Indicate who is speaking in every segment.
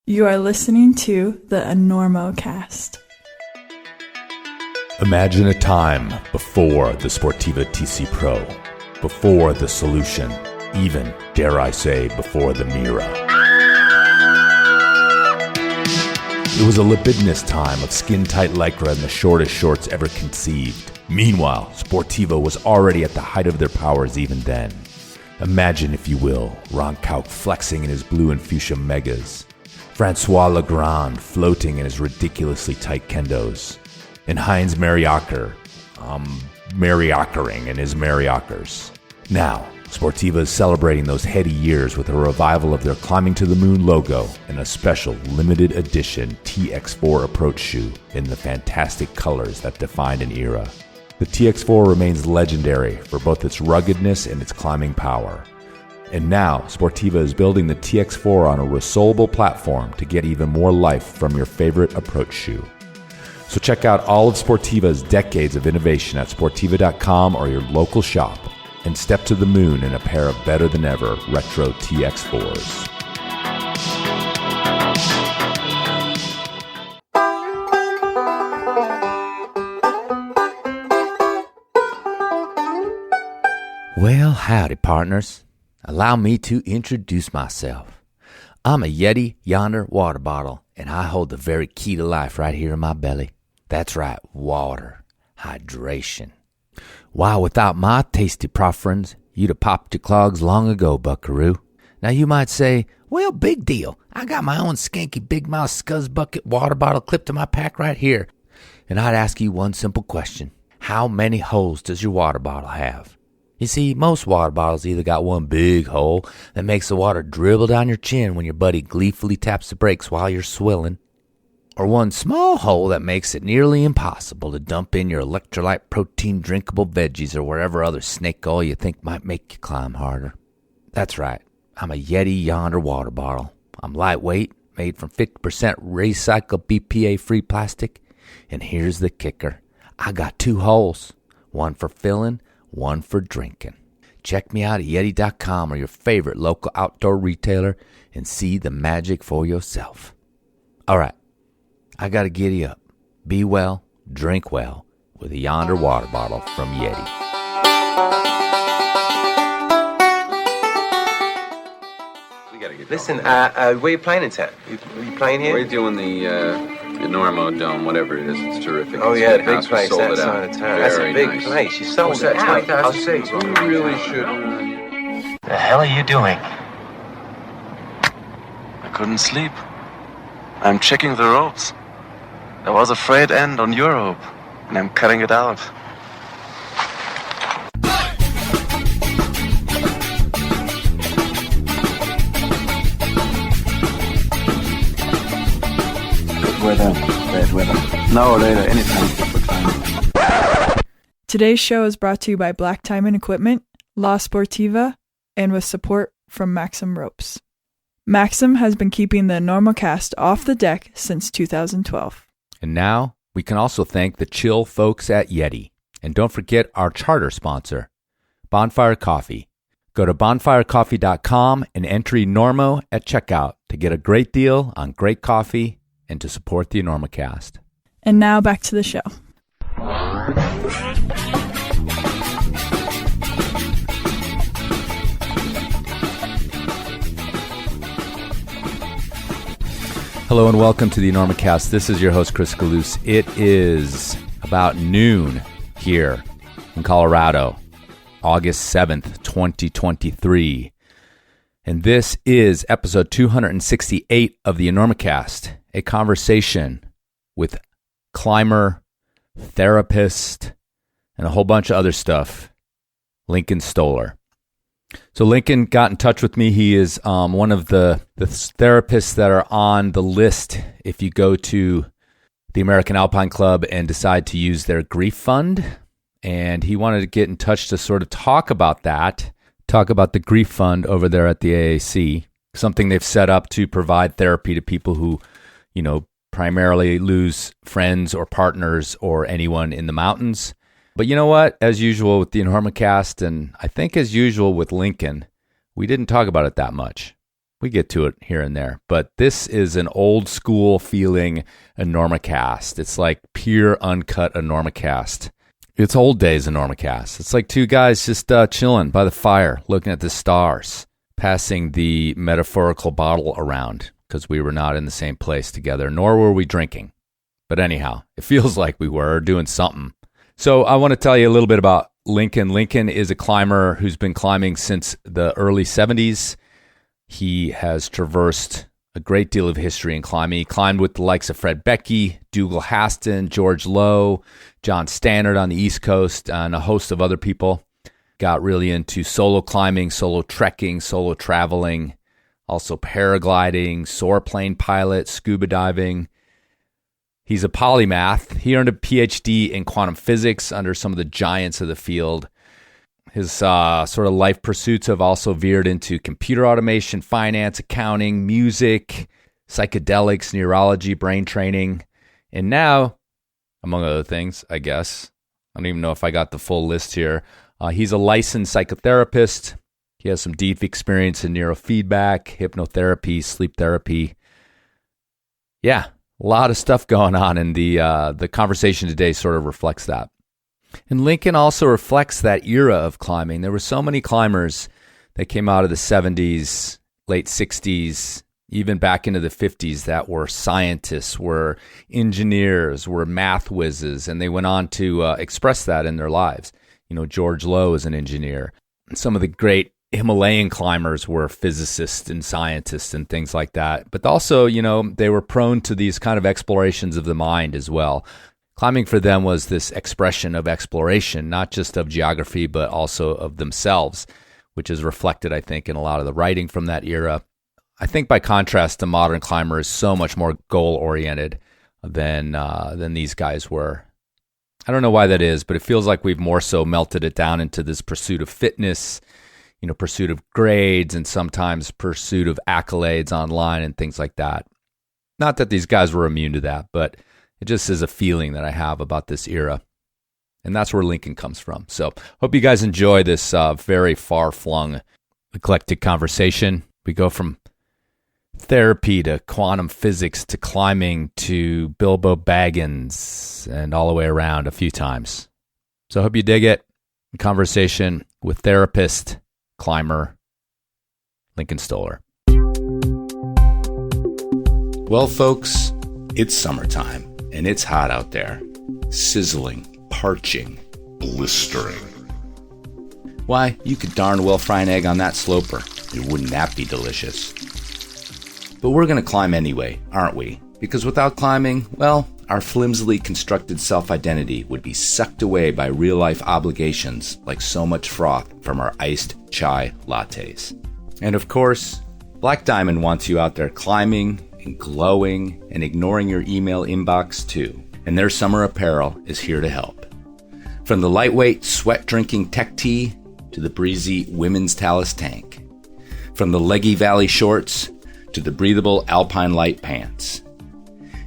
Speaker 1: You are listening to the Enormocast.
Speaker 2: Imagine a time before the Sportiva TC Pro, before the Solution, even, dare I say, before the Mira. It was a libidinous time of skin-tight lycra and the shortest shorts ever conceived. Meanwhile, Sportiva was already at the height of their powers even then. Imagine, if you will, Ron Kauk flexing in his blue and fuchsia megas, Francois Legrand floating in his ridiculously tight kendos, and Heinz Mariacher, Mariachering in his Mariachers. Now, Sportiva is celebrating those heady years with a revival of their Climbing to the Moon logo and a special limited edition TX4 approach shoe in the fantastic colors that defined an era. The TX4 remains legendary for both its ruggedness and its climbing power. And now, Sportiva is building the TX4 on a resolable platform to get even more life from your favorite approach shoe. So check out all of Sportiva's decades of innovation at Sportiva.com or your local shop and step to the moon in a pair of better than ever retro TX4s.
Speaker 3: Well, howdy, partners. Allow me to introduce myself. I'm a Yeti Yonder water bottle, and I hold the very key to life right here in my belly. That's right, water. Hydration. Why, without my tasty profferings, you'd have popped your clogs long ago, buckaroo. Now you might say, well, big deal. I got my own skanky big mouth scuzz bucket water bottle clipped to my pack right here. And I'd ask you one simple question. How many holes does your water bottle have? You see, most water bottles either got one big hole that makes the water dribble down your chin when your buddy gleefully taps the brakes while you're swilling, or one small hole that makes it nearly impossible to dump in your electrolyte protein drinkable veggies or whatever other snake oil you think might make you climb harder. That's right, I'm a Yeti Yonder water bottle. I'm lightweight, made from 50% recycled BPA-free plastic, and here's the kicker. I got 2 holes, one for filling, one for drinking. Check me out at Yeti.com or your favorite local outdoor retailer and see the magic for yourself. All right, I got to giddy up. Be well, drink well with a Yonder water bottle from Yeti.
Speaker 4: Listen, where are you playing in town? Are you playing here?
Speaker 5: We're doing the Enormo Dome, whatever it is. It's terrific.
Speaker 4: Oh,
Speaker 5: it's
Speaker 4: yeah,
Speaker 5: a
Speaker 4: big
Speaker 5: house.
Speaker 4: place
Speaker 5: Sold
Speaker 4: that
Speaker 5: it out.
Speaker 4: side of town. That's a big
Speaker 5: nice.
Speaker 4: place. You sold it out.
Speaker 5: 20,000 seats. You really should.
Speaker 6: The hell are you doing? I couldn't sleep. I'm checking the ropes. There was a frayed end on your rope, and I'm cutting it out. Good weather, bad weather. Now or later, anytime for climbing.
Speaker 1: Today's show is brought to you by Black Diamond Equipment, La Sportiva, and with support from Maxim Ropes. Maxim has been keeping the Enormocast off the deck since 2012.
Speaker 3: And now, we can also thank the chill folks at Yeti. And don't forget our charter sponsor, Bonfire Coffee. Go to bonfirecoffee.com and enter Enormo at checkout to get a great deal on great coffee and to support the Enormocast.
Speaker 1: And now back to the show.
Speaker 3: Hello and welcome to the Enormocast. This is your host, Chris Galous. It is about noon here in Colorado, August 7th, 2023. And this is episode 268 of the Enormocast, a conversation with climber, therapist, and a whole bunch of other stuff, Lincoln Stoller. So Lincoln got in touch with me. He is one of the therapists that are on the list if you go to the American Alpine Club and decide to use their grief fund. And he wanted to get in touch to sort of talk about that, talk about the grief fund over there at the AAC, something they've set up to provide therapy to people who, you know, primarily lose friends or partners or anyone in the mountains. But you know what? As usual with the Enormocast, and I think as usual with Lincoln, we didn't talk about it that much.
Speaker 2: We get to it here and there, but this is an old school feeling Enormocast. It's like pure uncut Enormocast. It's old days Enormocast. It's like two guys just chilling by the fire, looking at the stars, passing the metaphorical bottle around because we were not in the same place together, nor were we drinking. But anyhow, it feels like we were doing something. So I want to tell you a little bit about Lincoln. Lincoln is a climber who's been climbing since the early 70s. He has traversed a great deal of history in climbing. He climbed with the likes of Fred Beckey, Dougal Haston, George Lowe, John Stannard on the East Coast, and a host of other people. Got really into solo climbing, solo trekking, solo traveling, also paragliding, soarplane pilot, scuba diving. He's a polymath. He earned a PhD in quantum physics under some of the giants of the field. His sort of life pursuits have also veered into computer automation, finance, accounting, music, psychedelics, neurology, brain training. And now, among other things, I guess, I don't even know if I got the full list here, he's a licensed psychotherapist. He has some deep experience in neurofeedback, hypnotherapy, sleep therapy. Yeah, a lot of stuff going on, and the conversation today sort of reflects that. And Lincoln also reflects that era of climbing. There were so many climbers that came out of the 70s, late 60s, even back into the 50s that were scientists, were engineers, were math whizzes, and they went on to express that in their lives. You know, George Lowe is an engineer. Some of the great Himalayan climbers were physicists and scientists and things like that. But also, you know, they were prone to these kind of explorations of the mind as well. Climbing for them was this expression of exploration, not just of geography, but also of themselves, which is reflected, I think, in a lot of the writing from that era. I think by contrast, the modern climber is so much more goal-oriented than these guys were. I don't know why that is, but it feels like we've more so melted it down into this pursuit of fitness, you know, pursuit of grades, and sometimes pursuit of accolades online and things like that. Not that these guys were immune to that, but it just is a feeling that I have about this era. And that's where Lincoln comes from. So hope you guys enjoy this very far-flung, eclectic conversation. We go from therapy to quantum physics to climbing to Bilbo Baggins and all the way around a few times. So I hope you dig it. Conversation with therapist, climber, Lincoln Stoller.
Speaker 7: Well, folks, it's summertime. And it's hot out there. Sizzling, parching, blistering. Why, you could darn well fry an egg on that sloper. And wouldn't that be delicious? But we're going to climb anyway, aren't we? Because without climbing, well, our flimsily constructed self-identity would be sucked away by real-life obligations like so much froth from our iced chai lattes. And of course, Black Diamond wants you out there climbing and glowing and ignoring your email inbox too. And their summer apparel is here to help. From the lightweight sweat-drinking tech tee to the breezy women's Talus tank. From the leggy valley shorts to the breathable Alpine light pants.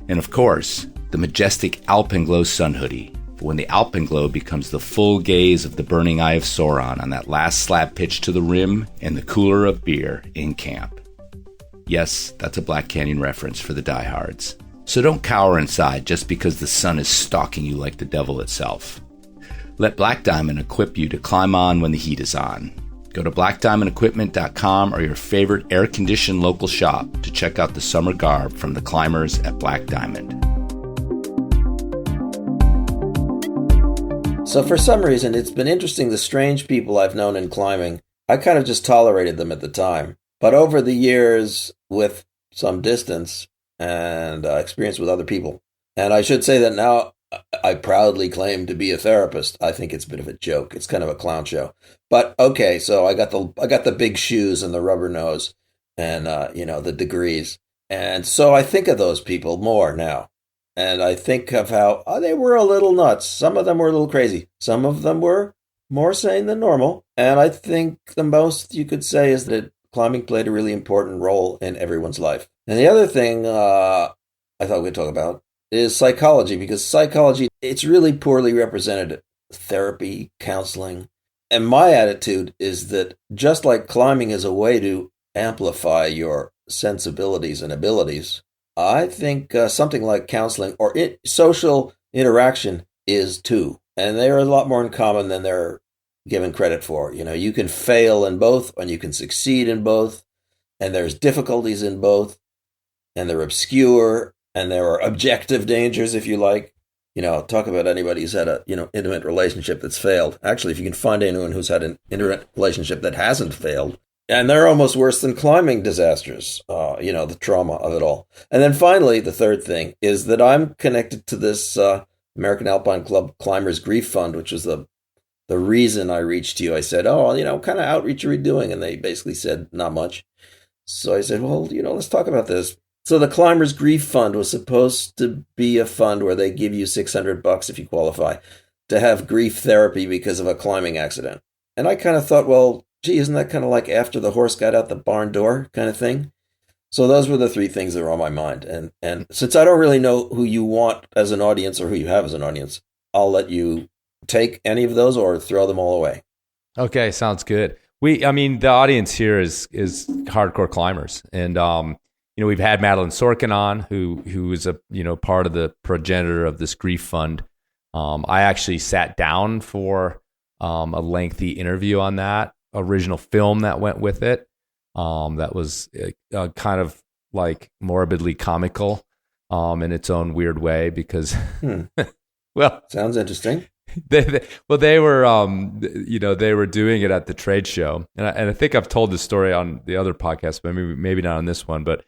Speaker 7: And of course, the majestic Alpenglow sun hoodie for when the Alpenglow becomes the full gaze of the burning eye of Sauron on that last slab pitch to the rim and the cooler of beer in camp. Yes, that's a Black Canyon reference for the diehards. So don't cower inside just because the sun is stalking you like the devil itself. Let Black Diamond equip you to climb on when the heat is on. Go to blackdiamondequipment.com or your favorite air-conditioned local shop to check out the summer garb from the climbers at Black Diamond.
Speaker 8: So for some reason, it's been interesting the strange people I've known in climbing. I kind of just tolerated them at the time. But over the years, with some distance and experience with other people, and I should say that now I proudly claim to be a therapist. I think it's a bit of a joke. It's kind of a clown show. But okay, so I got the big shoes and the rubber nose and the degrees. And so I think of those people more now. And I think of how they were a little nuts. Some of them were a little crazy. Some of them were more sane than normal. And I think the most you could say is that climbing played a really important role in everyone's life. And the other thing I thought we'd talk about is psychology, because psychology, it's really poorly represented. Therapy, counseling. And my attitude is that just like climbing is a way to amplify your sensibilities and abilities, I think something like counseling or social interaction is too. And they are a lot more in common than they're given credit for. You can fail in both and you can succeed in both. And there's difficulties in both. And they're obscure. And there are objective dangers, if you like. Talk about anybody who's had a, intimate relationship that's failed. Actually, if you can find anyone who's had an intimate relationship that hasn't failed, and they're almost worse than climbing disasters, the trauma of it all. And then finally, the third thing is that I'm connected to this American Alpine Club Climbers Grief Fund, which was the reason I reached you. I said, what kind of outreach are we doing? And they basically said, not much. So I said, well, let's talk about this. So the Climbers Grief Fund was supposed to be a fund where they give you $600 if you qualify to have grief therapy because of a climbing accident. And I kind of thought, well, gee, isn't that kind of like after the horse got out the barn door kind of thing? So those were the three things that were on my mind. And since I don't really know who you want as an audience or who you have as an audience, I'll let you take any of those or throw them all away.
Speaker 2: Okay, sounds good. The audience here is hardcore climbers. And, we've had Madeline Sorkin on, who is a, part of the progenitor of this grief fund. I actually sat down for a lengthy interview on that original film that went with it. That was kind of like morbidly comical in its own weird way because, well,
Speaker 8: sounds interesting.
Speaker 2: They were they were doing it at the trade show, and I think I've told this story on the other podcast, but maybe not on this one. But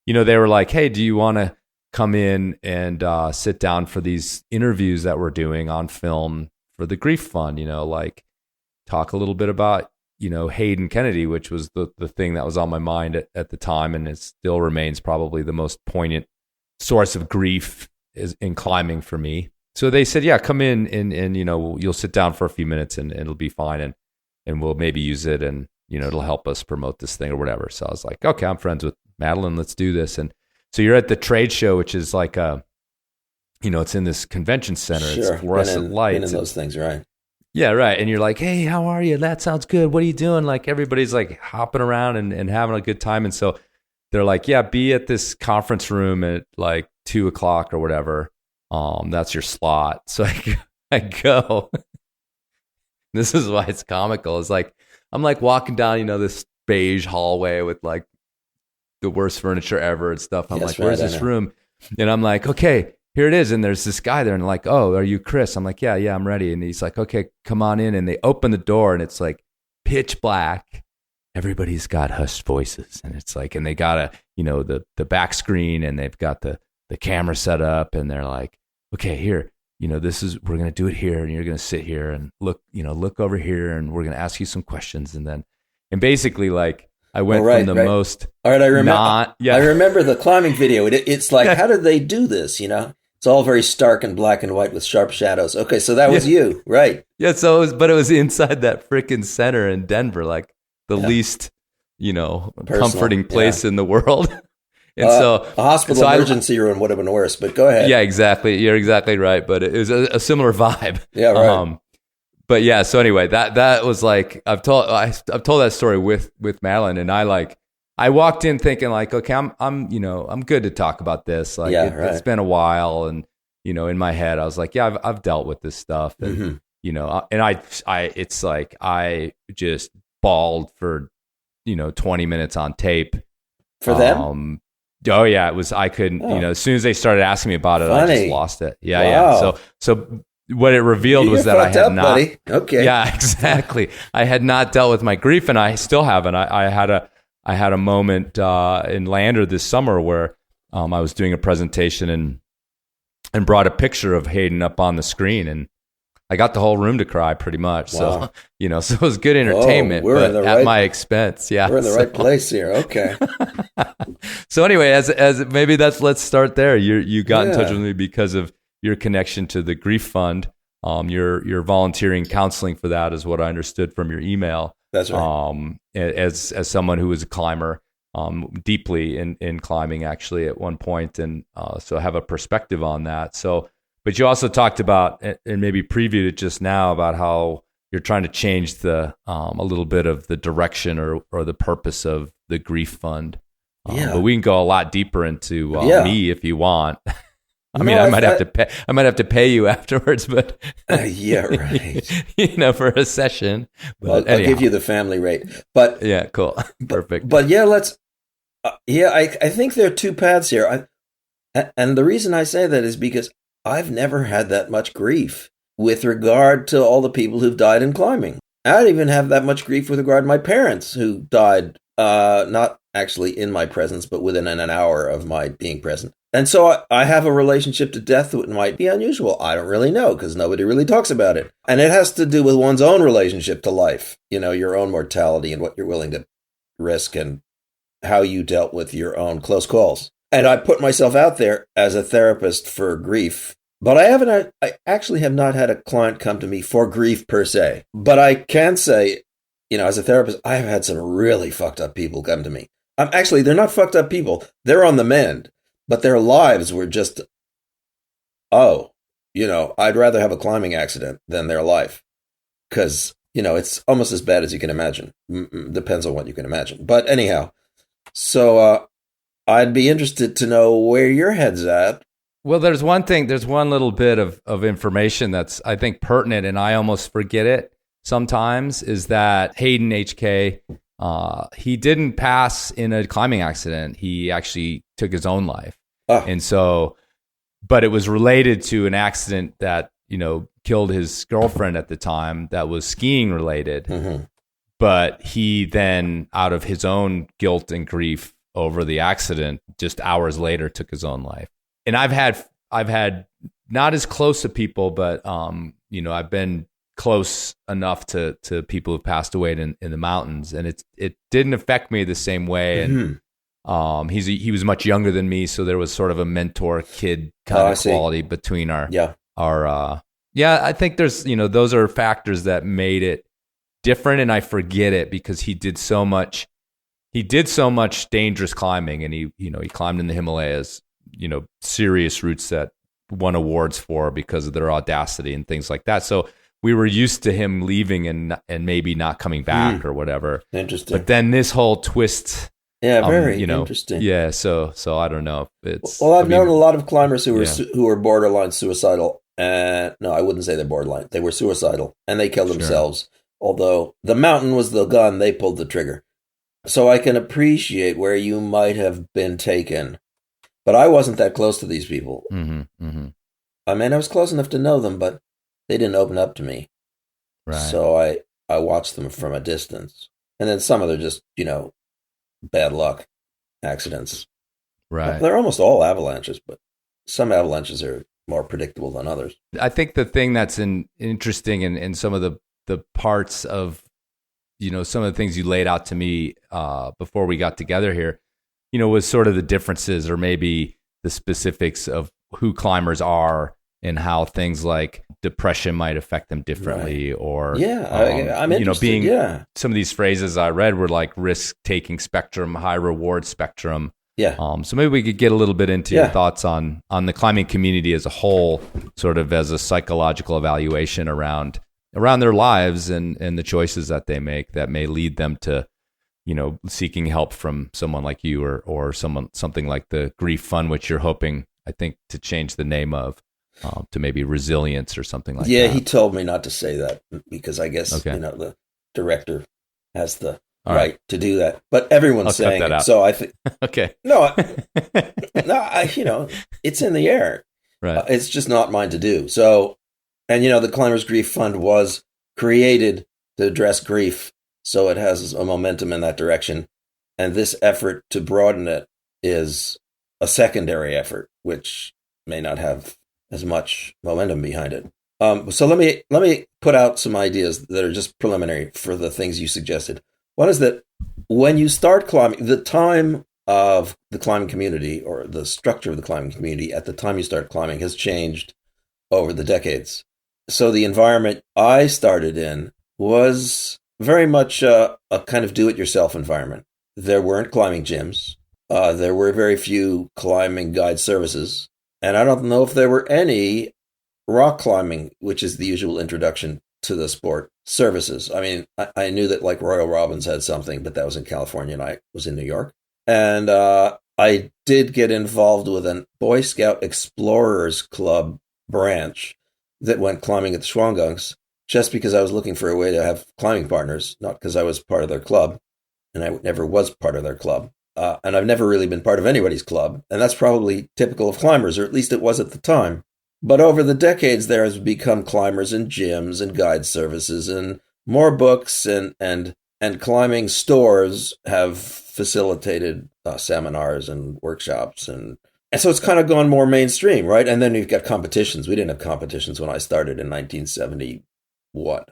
Speaker 2: they were like, "Hey, do you want to come in and sit down for these interviews that we're doing on film for the Grief Fund? Like talk a little bit about Hayden Kennedy, which was the thing that was on my mind at the time, and it still remains probably the most poignant source of grief is in climbing for me." So they said, yeah, come in and you'll sit down for a few minutes and it'll be fine. And we'll maybe use it and, it'll help us promote this thing or whatever. So I was like, okay, I'm friends with Madeline. Let's do this. And so you're at the trade show, which is like it's in this convention center.
Speaker 8: Sure.
Speaker 2: It's fluorescent lights.
Speaker 8: Been in those things, right?
Speaker 2: Yeah, right. And you're like, hey, how are you? That sounds good. What are you doing? Like everybody's like hopping around and having a good time. And so they're like, yeah, be at this conference room at like 2:00 or whatever. That's your slot. So I go. This is why it's comical. It's like I'm like walking down, this beige hallway with like the worst furniture ever and stuff. I'm like, where's this room? And I'm like, okay, here it is. And there's this guy there, and like, oh, are you Chris? I'm like, yeah, I'm ready. And he's like, okay, come on in. And they open the door, and it's like pitch black. Everybody's got hushed voices, and it's like, and they got the back screen, and they've got the camera set up, and they're like, okay, here, we're going to do it here, and you're going to sit here and look over here, and we're going to ask you some questions. And basically like I went from the most.
Speaker 8: All right. I remember the climbing video. It's like, how did they do this? It's all very stark and black and white with sharp shadows. Okay. So that was you, right?
Speaker 2: Yeah. So it was inside that freaking center in Denver, like the least, comforting place in the world. And so
Speaker 8: a hospital emergency room would have been worse, but go ahead.
Speaker 2: Yeah, exactly. You're exactly right. But it was a similar vibe.
Speaker 8: Yeah, right.
Speaker 2: But yeah, so anyway, that was like I've told that story with Madeline, and I walked in thinking like, okay, I'm good to talk about this. Like it's been a while, and in my head I was like, yeah, I've dealt with this stuff, and and it's like I just bawled for 20 minutes on tape
Speaker 8: for them.
Speaker 2: Oh yeah, it was. I couldn't. As soon as they started asking me about it, I just lost it. Yeah,
Speaker 8: wow.
Speaker 2: yeah. So what it revealed was that I had not.
Speaker 8: Buddy. Okay.
Speaker 2: Yeah, exactly. I had not dealt with my grief, and I still haven't. I had a moment in Lander this summer where I was doing a presentation and brought a picture of Hayden up on the screen, and I got the whole room to cry pretty much.
Speaker 8: Wow.
Speaker 2: So, so it was good entertainment, but at my expense. Yeah.
Speaker 8: We're in the right place here. Okay.
Speaker 2: So anyway, as maybe let's start there. You got in touch with me because of your connection to the Grief Fund. You're volunteering counseling for that is what I understood from your email.
Speaker 8: That's right.
Speaker 2: As someone who was a climber, deeply in climbing actually at one point. And so I have a perspective on that. So, but you also talked about, and maybe previewed it just now, about how you're trying to change a little bit of the direction or the purpose of the Grief Fund.
Speaker 8: Yeah.
Speaker 2: But we can go a lot deeper into me if you want. I might have to pay you afterwards, but
Speaker 8: yeah, right.
Speaker 2: For a session.
Speaker 8: But I'll give you the family rate. But
Speaker 2: yeah, cool, perfect.
Speaker 8: But yeah, let's. I think there are two paths here. And the reason I say that is because I've never had that much grief with regard to all the people who've died in climbing. I didn't even have that much grief with regard to my parents who died, not actually in my presence, but within an hour of my being present. And so I have a relationship to death that might be unusual. I don't really know because nobody really talks about it. And it has to do with one's own relationship to life, your own mortality and what you're willing to risk and how you dealt with your own close calls. And I put myself out there as a therapist for grief. But I actually have not had a client come to me for grief per se. But I can say, as a therapist, I have had some really fucked up people come to me. They're not fucked up people. They're on the mend. But their lives were just, I'd rather have a climbing accident than their life. Because, it's almost as bad as you can imagine. Depends on what you can imagine. But anyhow, so I'd be interested to know where your head's at.
Speaker 2: Well, there's one little bit of information that's, I think, pertinent, and I almost forget it sometimes, is that Hayden HK, he didn't pass in a climbing accident. He actually took his own life. And so, but it was related to an accident that, killed his girlfriend at the time that was skiing related. Mm-hmm. But he then, out of his own guilt and grief over the accident, just hours later took his own life. And I've had not as close to people, but I've been close enough to people who've passed away in the mountains, and it didn't affect me the same way. And he was much younger than me, so there was sort of a mentor kid kind of quality between our. I think there's those are factors that made it different, and I forget it because he did so much dangerous climbing, and he climbed in the Himalayas. Serious routes that won awards for because of their audacity and things like that. So we were used to him leaving and maybe not coming back or whatever.
Speaker 8: Interesting.
Speaker 2: But then this whole twist.
Speaker 8: Yeah, very interesting.
Speaker 2: Yeah, so I don't know.
Speaker 8: I've known a lot of climbers who were borderline suicidal. No, I wouldn't say they're borderline. They were suicidal and they killed themselves. Although the mountain was the gun, they pulled the trigger. So I can appreciate where you might have been taken. But I wasn't that close to these people. Mm-hmm, mm-hmm. I was close enough to know them, but they didn't open up to me.
Speaker 2: Right.
Speaker 8: So I watched them from a distance. And then some of them just, bad luck accidents.
Speaker 2: Right.
Speaker 8: They're almost all avalanches, but some avalanches are more predictable than others.
Speaker 2: I think the thing that's interesting in some of the parts of, some of the things you laid out to me before we got together here, was sort of the differences or maybe the specifics of who climbers are and how things like depression might affect them differently. Right. Or,
Speaker 8: I'm interested.
Speaker 2: Some of these phrases I read were like risk-taking spectrum, high reward spectrum.
Speaker 8: Yeah.
Speaker 2: So maybe we could get a little bit into your thoughts on the climbing community as a whole, sort of as a psychological evaluation around their lives and the choices that they make that may lead them to, seeking help from someone like you or something like the Grief Fund, which you're hoping, I think, to change the name of to maybe Resilience or something like that.
Speaker 8: Yeah, he told me not to say that because I guess, the director has the right to do that. But everyone's saying it. So I think,
Speaker 2: okay.
Speaker 8: No, it's in the air.
Speaker 2: Right.
Speaker 8: It's just not mine to do. So, and the Climbers Grief Fund was created to address grief. So it has a momentum in that direction. And this effort to broaden it is a secondary effort, which may not have as much momentum behind it. So let me put out some ideas that are just preliminary for the things you suggested. One is that when you start climbing, the time of the climbing community or the structure of the climbing community at the time you start climbing has changed over the decades. So the environment I started in was very much a kind of do-it-yourself environment. There weren't climbing gyms. There were very few climbing guide services. And I don't know if there were any rock climbing, which is the usual introduction to the sport services. I mean, I knew that like Royal Robbins had something, but that was in California and I was in New York. And I did get involved with a Boy Scout Explorers Club branch that went climbing at the Schwangungs just because I was looking for a way to have climbing partners, not because I was part of their club. And I never was part of their club. And I've never really been part of anybody's club. And that's probably typical of climbers, or at least it was at the time. But over the decades, there has become climbers and gyms and guide services and more books and climbing stores have facilitated seminars and workshops. And so it's kind of gone more mainstream, right? And then you've got competitions. We didn't have competitions when I started in 1970, what?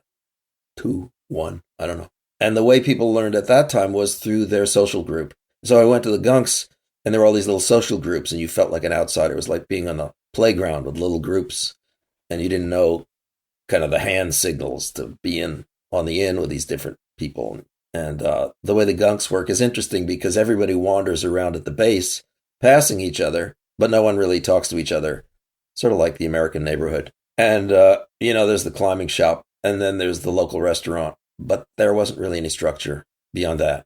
Speaker 8: 2, 1, I don't know. And the way people learned at that time was through their social group. So I went to the Gunks, and there were all these little social groups, and you felt like an outsider. It was like being on a playground with little groups, and you didn't know kind of the hand signals to be on the in with these different people. And the way the Gunks work is interesting because everybody wanders around at the base, passing each other, but no one really talks to each other, sort of like the American neighborhood. And, there's the climbing shop, and then there's the local restaurant. But there wasn't really any structure beyond that.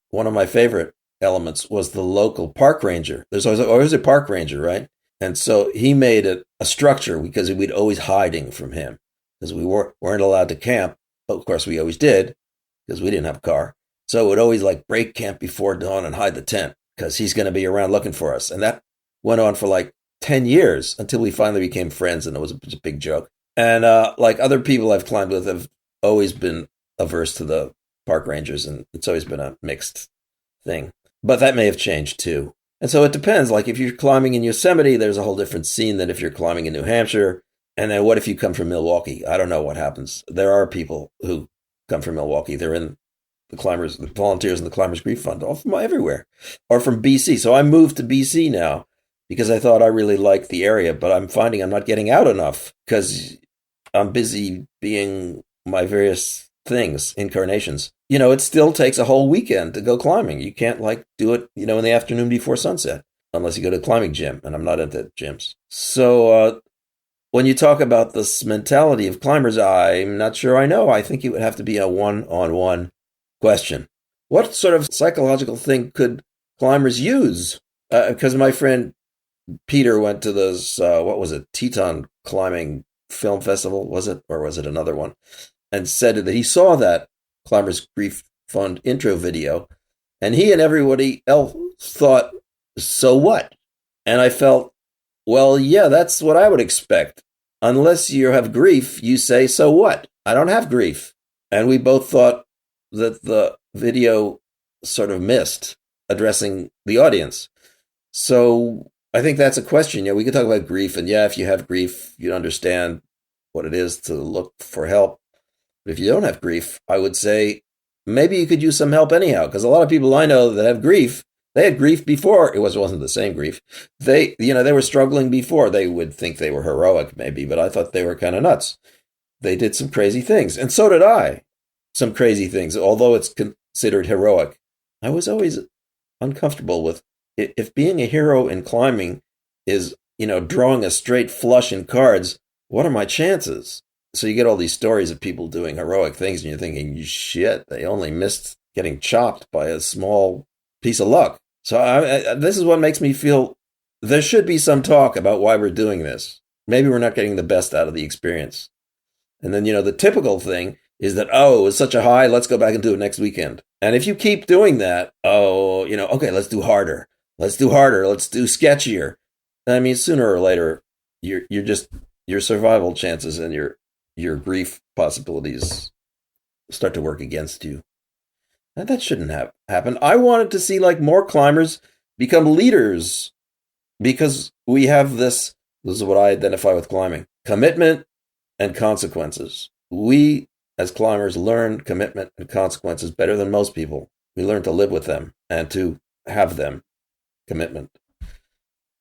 Speaker 8: One of my favorite elements was the local park ranger. There's always a park ranger, right? And so he made a structure because we'd always hiding from him because we weren't allowed to camp. But of course, we always did because we didn't have a car. So it would always like break camp before dawn and hide the tent because he's going to be around looking for us. And that went on for like 10 years until we finally became friends. And it was a big joke. And like other people I've climbed with have always been averse to the park rangers, and it's always been a mixed thing. But that may have changed too. And so it depends. Like if you're climbing in Yosemite, there's a whole different scene than if you're climbing in New Hampshire. And then what if you come from Milwaukee? I don't know what happens. There are people who come from Milwaukee. They're in the volunteers in the Climbers Grief Fund, all from everywhere, or from BC. So I moved to BC now because I thought I really liked the area, but I'm finding I'm not getting out enough because I'm busy being my various things, incarnations. It still takes a whole weekend to go climbing. You can't do it, in the afternoon before sunset, unless you go to a climbing gym, and I'm not into gyms. So when you talk about this mentality of climbers, I'm not sure I know. I think it would have to be a one-on-one question. What sort of psychological thing could climbers use? Because my friend Peter went to this, Teton Climbing Film Festival, was it? Or was it another one? And said that he saw that Climbers Grief Fund intro video, and he and everybody else thought, so what? And I felt, well, yeah, that's what I would expect. Unless you have grief, you say, so what? I don't have grief. And we both thought that the video sort of missed addressing the audience. So I think that's a question. We could talk about grief, and if you have grief, you understand what it is to look for help. If you don't have grief, I would say maybe you could use some help anyhow, because a lot of people I know that have grief, they had grief before. It wasn't the same grief. They were struggling before. They would think they were heroic maybe, but I thought they were kind of nuts. They did some crazy things, and so did I. Some crazy things, although it's considered heroic. I was always uncomfortable with if being a hero in climbing is, drawing a straight flush in cards, what are my chances? So you get all these stories of people doing heroic things, and you're thinking, shit, they only missed getting chopped by a small piece of luck. So this is what makes me feel there should be some talk about why we're doing this. Maybe we're not getting the best out of the experience. And then, the typical thing is that, it was such a high, let's go back and do it next weekend. And if you keep doing that, okay, let's do harder. Let's do harder. Let's do sketchier. I mean, sooner or later, your survival chances and your grief possibilities start to work against you. And that shouldn't have happened. I wanted to see more climbers become leaders because we have this is what I identify with climbing, commitment and consequences. We as climbers learn commitment and consequences better than most people. We learn to live with them and to have them, commitment.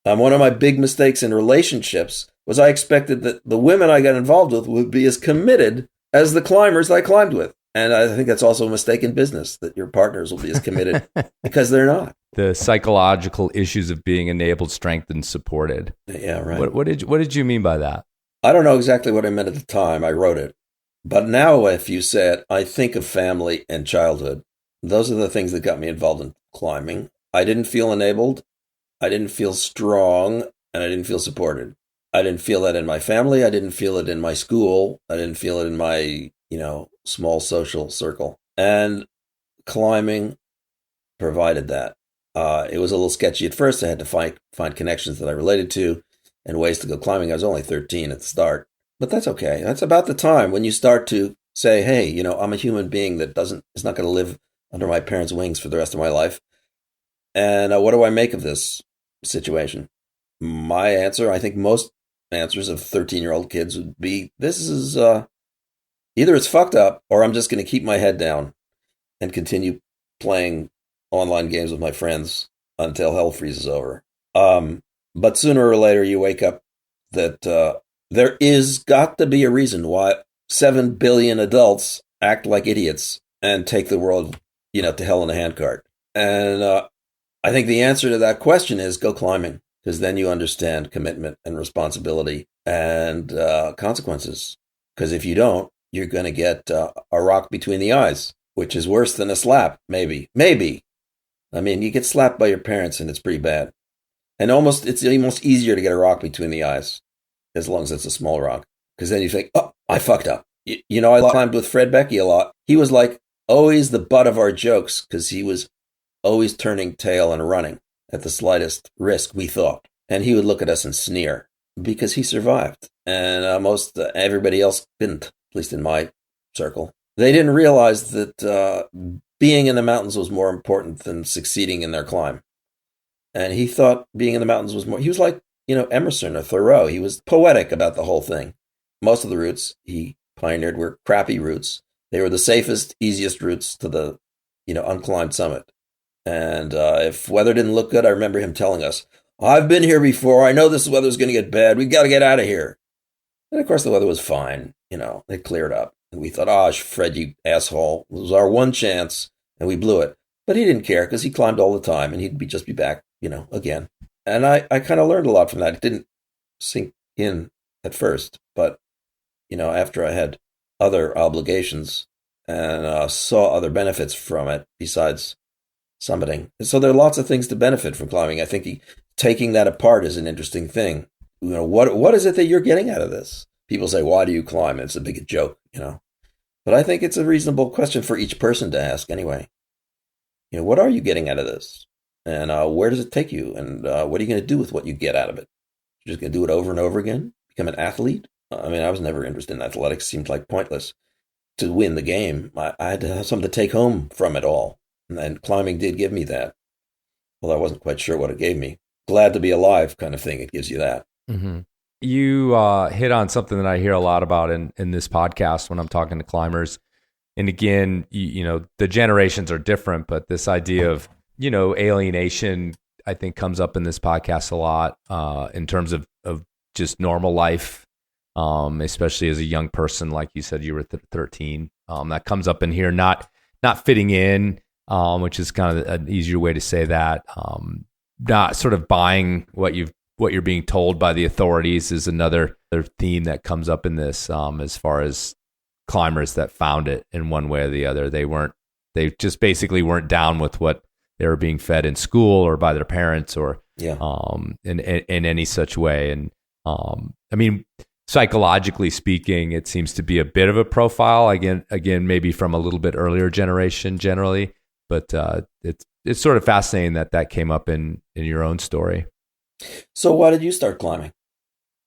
Speaker 8: One of my big mistakes in relationships was I expected that the women I got involved with would be as committed as the climbers I climbed with. And I think that's also a mistake in business, that your partners will be as committed because they're not.
Speaker 2: The psychological issues of being enabled, strengthened, supported.
Speaker 8: Yeah, right.
Speaker 2: What did you mean by that?
Speaker 8: I don't know exactly what I meant at the time. I wrote it. But now, if you say it, I think of family and childhood. Those are the things that got me involved in climbing. I didn't feel enabled. I didn't feel strong, and I didn't feel supported. I didn't feel that in my family. I didn't feel it in my school. I didn't feel it in my, small social circle. And climbing provided that. It was a little sketchy at first. I had to find connections that I related to and ways to go climbing. I was only 13 at the start, but that's okay. That's about the time when you start to say, hey, I'm a human being that is not going to live under my parents' wings for the rest of my life. And what do I make of this situation? My answer, I think most answers of 13-year-old kids would be, this is either it's fucked up or I'm just going to keep my head down and continue playing online games with my friends until hell freezes over. But sooner or later you wake up that there is got to be a reason why 7 billion adults act like idiots and take the world, to hell in a handcart. And I think the answer to that question is go climbing, because then you understand commitment and responsibility and consequences. Because if you don't, you're going to get a rock between the eyes, which is worse than a slap, maybe. I mean, you get slapped by your parents and it's pretty bad. And it's almost easier to get a rock between the eyes, as long as it's a small rock. Because then you think, oh, I fucked up. I climbed with Fred Beckey a lot. He was like always the butt of our jokes because he was always turning tail and running at the slightest risk, we thought. And he would look at us and sneer because he survived. And everybody else didn't, at least in my circle. They didn't realize that being in the mountains was more important than succeeding in their climb. And he thought being in the mountains was more. He was like, Emerson or Thoreau. He was poetic about the whole thing. Most of the routes he pioneered were crappy routes. They were the safest, easiest routes to the, unclimbed summit. And if weather didn't look good, I remember him telling us, I've been here before. I know this weather's going to get bad. We've got to get out of here. And of course, the weather was fine. It cleared up. And we thought, Fred, you asshole. It was our one chance, and we blew it. But he didn't care because he climbed all the time, and he'd just be back, again. And I kind of learned a lot from that. It didn't sink in at first, but, after I had other obligations and saw other benefits from it besides summiting. So there are lots of things to benefit from climbing. I think taking that apart is an interesting thing. What is it that you're getting out of this? People say, why do you climb? It's a big joke, But I think it's a reasonable question for each person to ask anyway. What are you getting out of this? And where does it take you? And what are you going to do with what you get out of it? You're just going to do it over and over again? Become an athlete? I mean, I was never interested in athletics. It seemed like pointless. To win the game, I had to have something to take home from it all. And climbing did give me that. Although I wasn't quite sure what it gave me. Glad to be alive kind of thing. It gives you that.
Speaker 2: Mm-hmm. You hit on something that I hear a lot about in this podcast when I'm talking to climbers. And again, the generations are different, but this idea of, alienation, I think comes up in this podcast a lot in terms of just normal life, especially as a young person. Like you said, you were 13. That comes up in here, not fitting in, which is kind of an easier way to say that. Not sort of buying what you're being told by the authorities is another theme that comes up in this, as far as climbers that found it in one way or the other. They just basically weren't down with what they were being fed in school or by their parents or in any such way. And I mean, psychologically speaking, it seems to be a bit of a profile again, maybe from a little bit earlier generation generally, but it's sort of fascinating that came up in your own story.
Speaker 8: So why did you start climbing?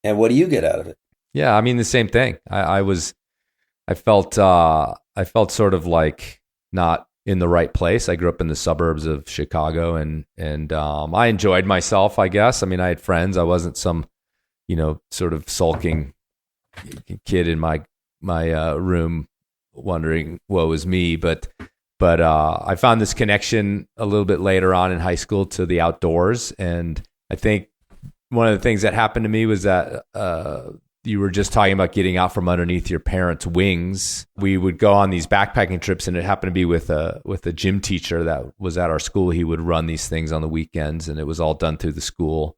Speaker 8: And what do you get out of it?
Speaker 2: Yeah, I mean, the same thing. I felt sort of like not in the right place. I grew up in the suburbs of Chicago and I enjoyed myself, I guess. I mean, I had friends. I wasn't some, sort of sulking kid in my room wondering what was me. But I found this connection a little bit later on in high school to the outdoors. And I think one of the things that happened to me was that you were just talking about getting out from underneath your parents' wings. We would go on these backpacking trips, and it happened to be with a gym teacher that was at our school. He would run these things on the weekends, and it was all done through the school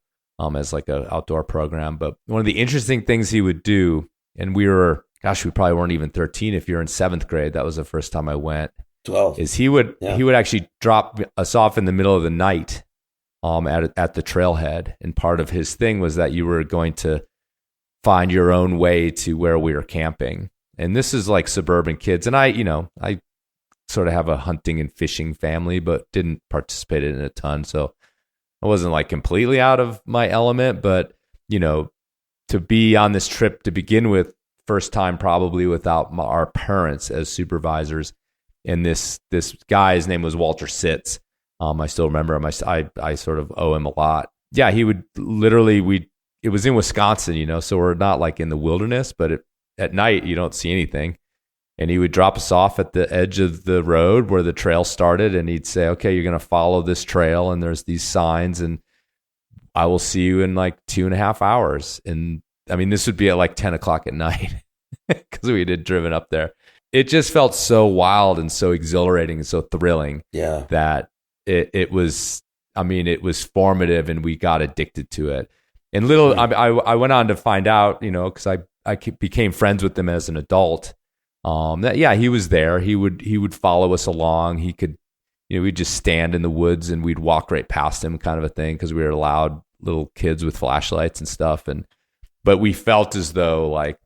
Speaker 2: as like an outdoor program. But one of the interesting things he would do, and we were gosh, we probably weren't even 13 if you're in 7th grade. That was the first time I went.
Speaker 8: 12.
Speaker 2: Is he would actually drop us off in the middle of the night at the trailhead. And part of his thing was that you were going to find your own way to where we were camping. And this is like suburban kids. And I sort of have a hunting and fishing family, but didn't participate in it a ton. So I wasn't like completely out of my element, but to be on this trip to begin with, first time probably without our parents as supervisors. And this guy, his name was Walter Sitz. I still remember him. I sort of owe him a lot. Yeah, he would literally, it was in Wisconsin, so we're not like in the wilderness, but at night you don't see anything. And he would drop us off at the edge of the road where the trail started. And he'd say, okay, you're going to follow this trail. And there's these signs and I will see you in like 2.5 hours. And I mean, this would be at like 10 o'clock at night because we had driven up there. It just felt so wild and so exhilarating and so thrilling that it was formative and we got addicted to it. And I went on to find out, because I became friends with him as an adult. That he was there. He would follow us along. He could, we'd just stand in the woods and we'd walk right past him, kind of a thing, because we were allowed little kids with flashlights and stuff. But we felt as though like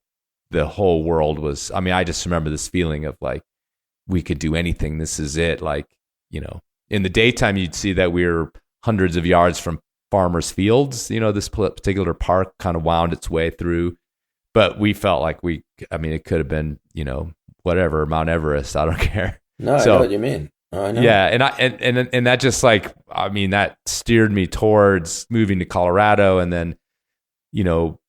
Speaker 2: the whole world was. I mean, I just remember this feeling of like we could do anything. This is it. Like in the daytime, you'd see that we were hundreds of yards from farmers' fields. This particular park kind of wound its way through. But we felt like it could have been, whatever, Mount Everest. I don't care.
Speaker 8: No, I know what you mean. Oh, I know.
Speaker 2: Yeah. And that just like, that steered me towards moving to Colorado. And then,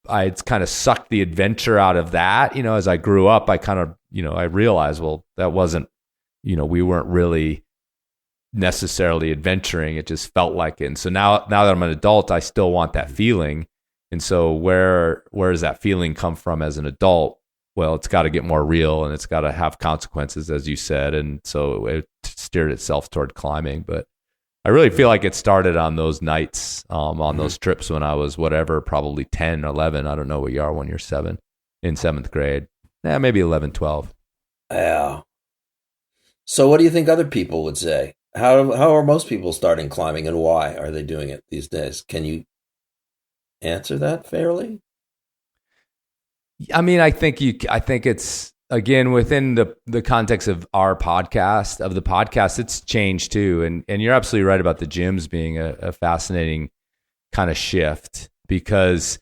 Speaker 2: I kind of sucked the adventure out of that. As I grew up, I kind of, I realized, well, that wasn't, we weren't really necessarily adventuring. It just felt like it. And so now that I'm an adult, I still want that feeling. And so where does that feeling come from as an adult? Well, it's got to get more real and it's got to have consequences, as you said. And so it steered itself toward climbing. But I really feel like it started on those nights, on those trips when I was probably 10, 11. I don't know what you are when you're 7, in 7th grade. Yeah, maybe 11, 12.
Speaker 8: Yeah. So what do you think other people would say? How are most people starting climbing and why are they doing it these days? Can you answer that fairly?
Speaker 2: I mean, I think it's, again, within the context of the podcast, it's changed too. And you're absolutely right about the gyms being a fascinating kind of shift because,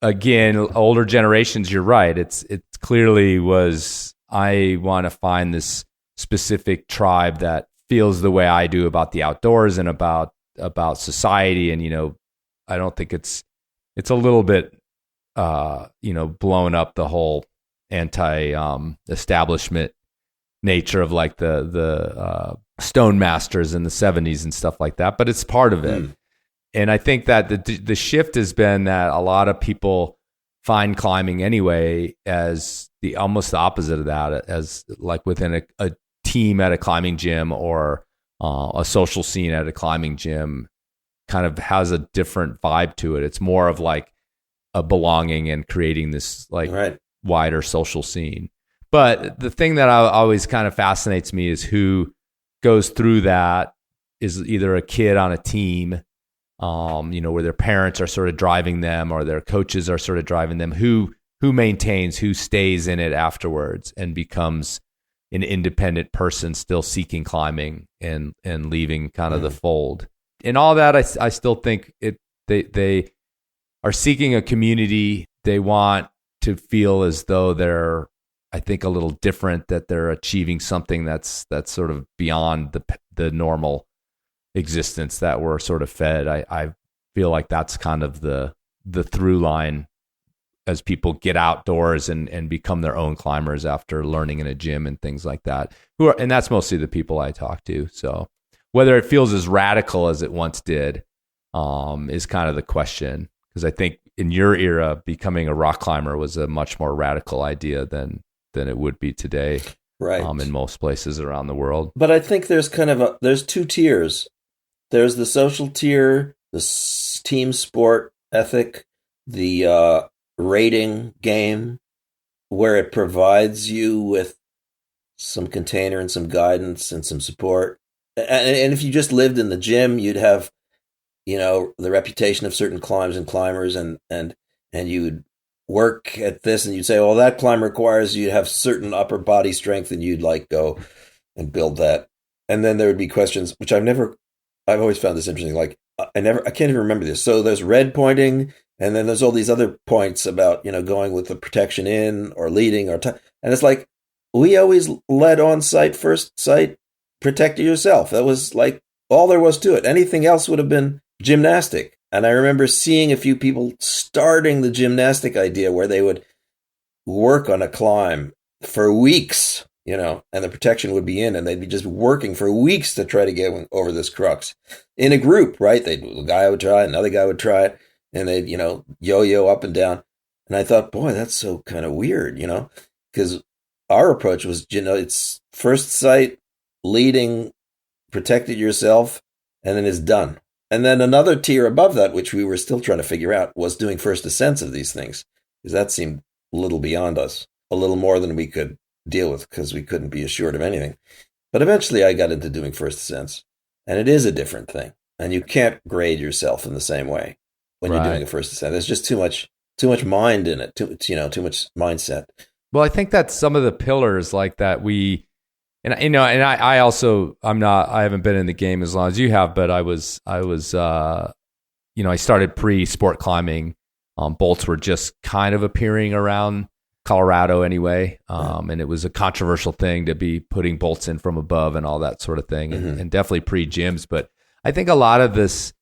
Speaker 2: again, older generations, you're right. It clearly was, I want to find this specific tribe that feels the way I do about the outdoors and about society. And, I don't think it's a little bit, blown up the whole anti-establishment nature of like the stone masters in the 70s and stuff like that, but it's part of it. And I think that the shift has been that a lot of people find climbing anyway as almost the opposite of that, as like within a team at a climbing gym or a social scene at a climbing gym kind of has a different vibe to it. It's more of like a belonging and creating this like wider social scene. But the thing that always kind of fascinates me is who goes through that is either a kid on a team, where their parents are sort of driving them or their coaches are sort of driving them, who maintains, who stays in it afterwards and becomes an independent person still seeking climbing and leaving kind of the fold. And all that, I still think they are seeking a community. They want to feel as though they're, I think, a little different, that they're achieving something that's sort of beyond the normal existence that we're sort of fed. I feel like that's kind of the through line as people get outdoors and become their own climbers after learning in a gym and things like that. And that's mostly the people I talk to. So whether it feels as radical as it once did is kind of the question. Because I think in your era, becoming a rock climber was a much more radical idea than it would be today,
Speaker 8: right?
Speaker 2: In most places around the world.
Speaker 8: But I think there's there's two tiers. There's the social tier, the team sport ethic, the rating game, where it provides you with some container and some guidance and some support. And if you just lived in the gym, you'd have, the reputation of certain climbs and climbers, and you'd work at this, and you'd say, well, that climb requires you to have certain upper body strength, and you'd like go and build that. And then there would be questions, which I've always found this interesting. Like, I can't even remember this. So there's red pointing, and then there's all these other points about, going with the protection in or leading and it's like, we always led on sight, first sight, protect yourself. That was like all there was to it. Anything else would have been gymnastic. And I remember seeing a few people starting the gymnastic idea where they would work on a climb for weeks, and the protection would be in, and they'd be just working for weeks to try to get over this crux in a group, right? A guy would try it, another guy would try it, and they'd, yo-yo up and down. And I thought, boy, that's so kind of weird, because our approach was, it's first sight, leading, protect it yourself, and then it's done. And then another tier above that, which we were still trying to figure out, was doing first ascents of these things, because that seemed a little beyond us, a little more than we could deal with, because we couldn't be assured of anything. But eventually I got into doing first ascents, and it is a different thing. And you can't grade yourself in the same way when you're doing a first ascent. There's just too much mind in it, too much mindset.
Speaker 2: Well, I think that's some of the pillars like that I haven't been in the game as long as you have, but I started pre-sport climbing. Bolts were just kind of appearing around Colorado anyway. And it was a controversial thing to be putting bolts in from above and all that sort of thing, and definitely pre-gyms. But I think a lot of this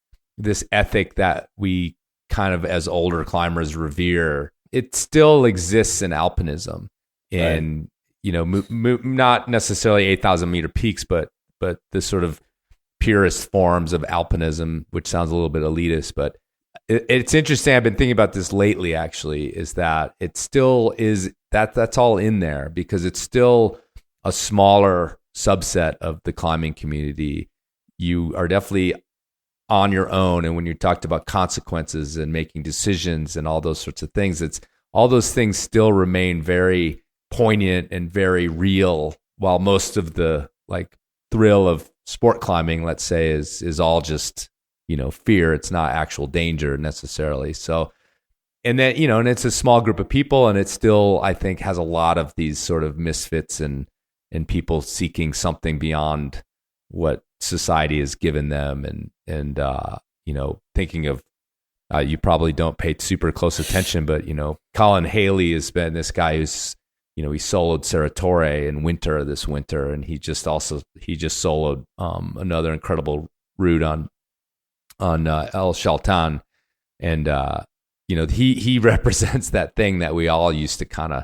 Speaker 2: ethic that we kind of as older climbers revere, it still exists in alpinism, and not necessarily 8,000 meter peaks, but the sort of purest forms of alpinism, which sounds a little bit elitist, but it's interesting. I've been thinking about this lately, actually, is that it still is that's all in there, because it's still a smaller subset of the climbing community. You are definitely on your own. And when you talked about consequences and making decisions and all those sorts of things, all those things still remain very poignant and very real, while most of the thrill of sport climbing, let's say, is all just, fear. It's not actual danger necessarily. So, and then, and it's a small group of people, and it still, I think, has a lot of these sort of misfits and people seeking something beyond what society has given them. And thinking of, you probably don't pay super close attention, but, Colin Haley has been this guy who's, he soloed Ceratore in winter this winter, and he just soloed another incredible route on El Chaltan, and he represents that thing that we all used to kind of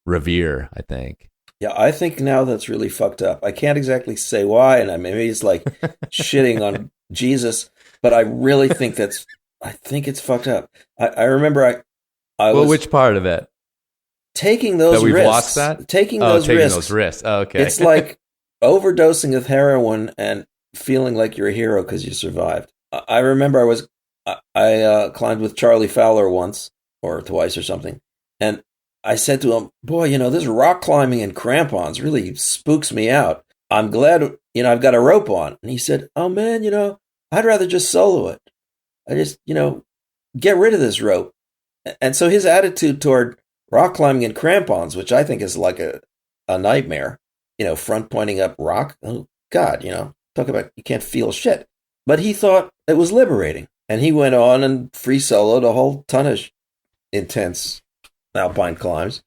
Speaker 2: revere, I think.
Speaker 8: Yeah, I think now that's really fucked up. I can't exactly say why, and maybe it's like shitting on Jesus, but I really think I think it's fucked up. I remember
Speaker 2: which part of it?
Speaker 8: Taking those
Speaker 2: that we've
Speaker 8: risks.
Speaker 2: Lost that?
Speaker 8: Taking
Speaker 2: those
Speaker 8: risks.
Speaker 2: Oh, okay.
Speaker 8: It's like overdosing of heroin and feeling like you're a hero because you survived. I remember I climbed with Charlie Fowler once or twice or something, and I said to him, boy, this rock climbing in crampons really spooks me out. I'm glad, I've got a rope on. And he said, oh man, I'd rather just solo it. I just, get rid of this rope. And so his attitude toward rock climbing in crampons, which I think is like a nightmare, front pointing up rock. Oh God, talk about, you can't feel shit. But he thought it was liberating. And he went on and free soloed a whole ton of intense alpine climbs.